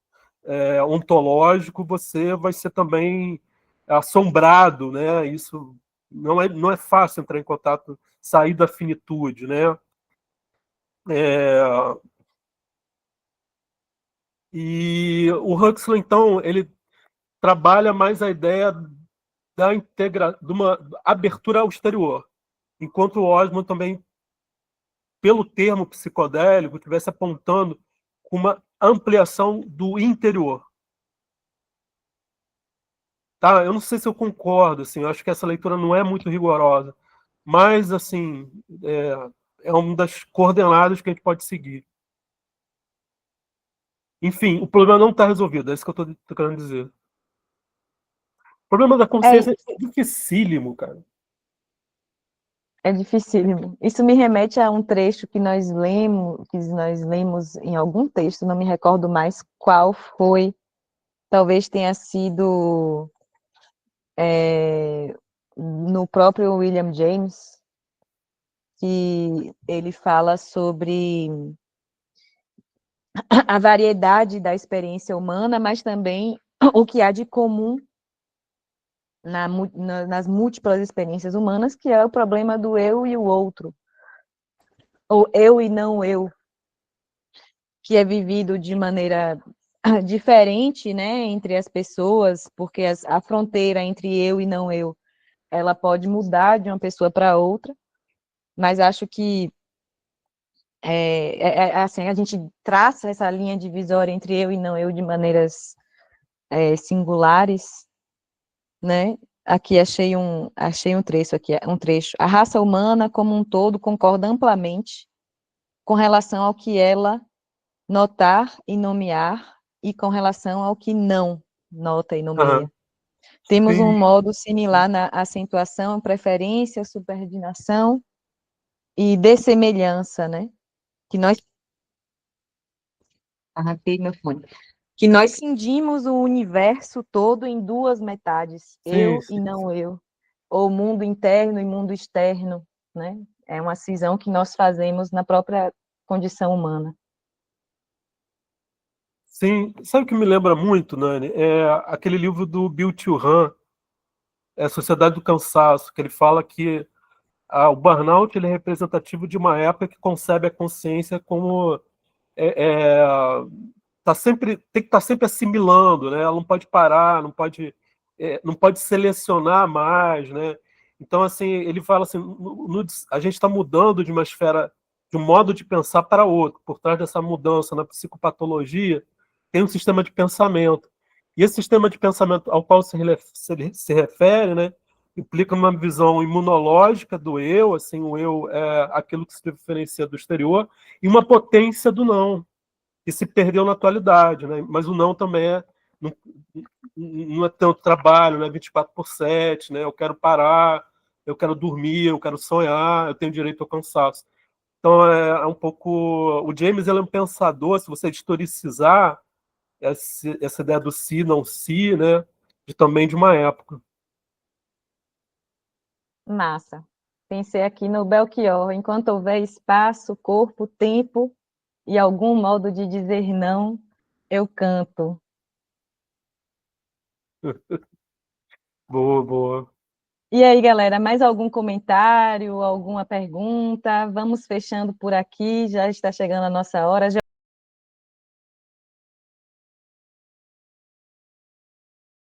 ontológico, você vai ser também assombrado, né? Isso não é fácil entrar em contato, sair da finitude, né? E o Huxley, então, ele trabalha mais a ideia de uma abertura ao exterior, enquanto o Osmond também, pelo termo psicodélico, estivesse apontando uma ampliação do interior. Tá? Eu não sei se eu concordo, assim, eu acho que essa leitura não é muito rigorosa, mas, assim, é uma das coordenadas que a gente pode seguir. Enfim, o problema não está resolvido, é isso que eu estou querendo dizer. O problema da consciência é dificílimo, cara. É dificílimo. Isso me remete a um trecho que nós lemos em algum texto, não me recordo mais qual foi, talvez tenha sido no próprio William James, que ele fala sobre a variedade da experiência humana, mas também o que há de comum nas múltiplas experiências humanas, que é o problema do eu e o outro, ou eu e não eu, que é vivido de maneira diferente, né, entre as pessoas, porque a fronteira entre eu e não eu, ela pode mudar de uma pessoa para outra, mas acho que assim, a gente traça essa linha divisória entre eu e não eu de maneiras singulares, né? Aqui achei um trecho aqui, um trecho. A raça humana como um todo concorda amplamente com relação ao que ela notar e nomear e com relação ao que não nota e nomeia. Temos um Sim. modo similar na acentuação, preferência, subordinação e dessemelhança, né? Que nós arranquei meu fone. Que nós cindimos o universo todo em duas metades, Sim, eu e sim. não eu, ou mundo interno e mundo externo, né? É uma cisão que nós fazemos na própria condição humana. Sim, sabe o que me lembra muito, Nani? É aquele livro do Byung-Chul Han, Sociedade do Cansaço, que ele fala que o burnout ele é representativo de uma época que concebe a consciência como tem que estar sempre assimilando, né? Ela não pode parar, não pode selecionar mais, né? Então, assim, ele fala assim, a gente está mudando de uma esfera, de um modo de pensar para outro. Por trás dessa mudança na psicopatologia, tem um sistema de pensamento. E esse sistema de pensamento ao qual se refere, né, implica uma visão imunológica do eu, assim, o eu é aquilo que se diferencia do exterior, e uma potência do não, que se perdeu na atualidade, né? Mas o não também não é tanto trabalho, não é 24/7, né? Eu quero parar, eu quero dormir, eu quero sonhar, eu tenho direito ao cansaço. Então é um pouco... O James ele é um pensador, se você historicizar essa ideia do si, não si, né? Também de uma época. Massa. Pensei aqui no Belchior, enquanto houver espaço, corpo, tempo e algum modo de dizer não, eu canto. Boa, boa. E aí, galera, mais algum comentário, alguma pergunta? Vamos fechando por aqui, já está chegando a nossa hora.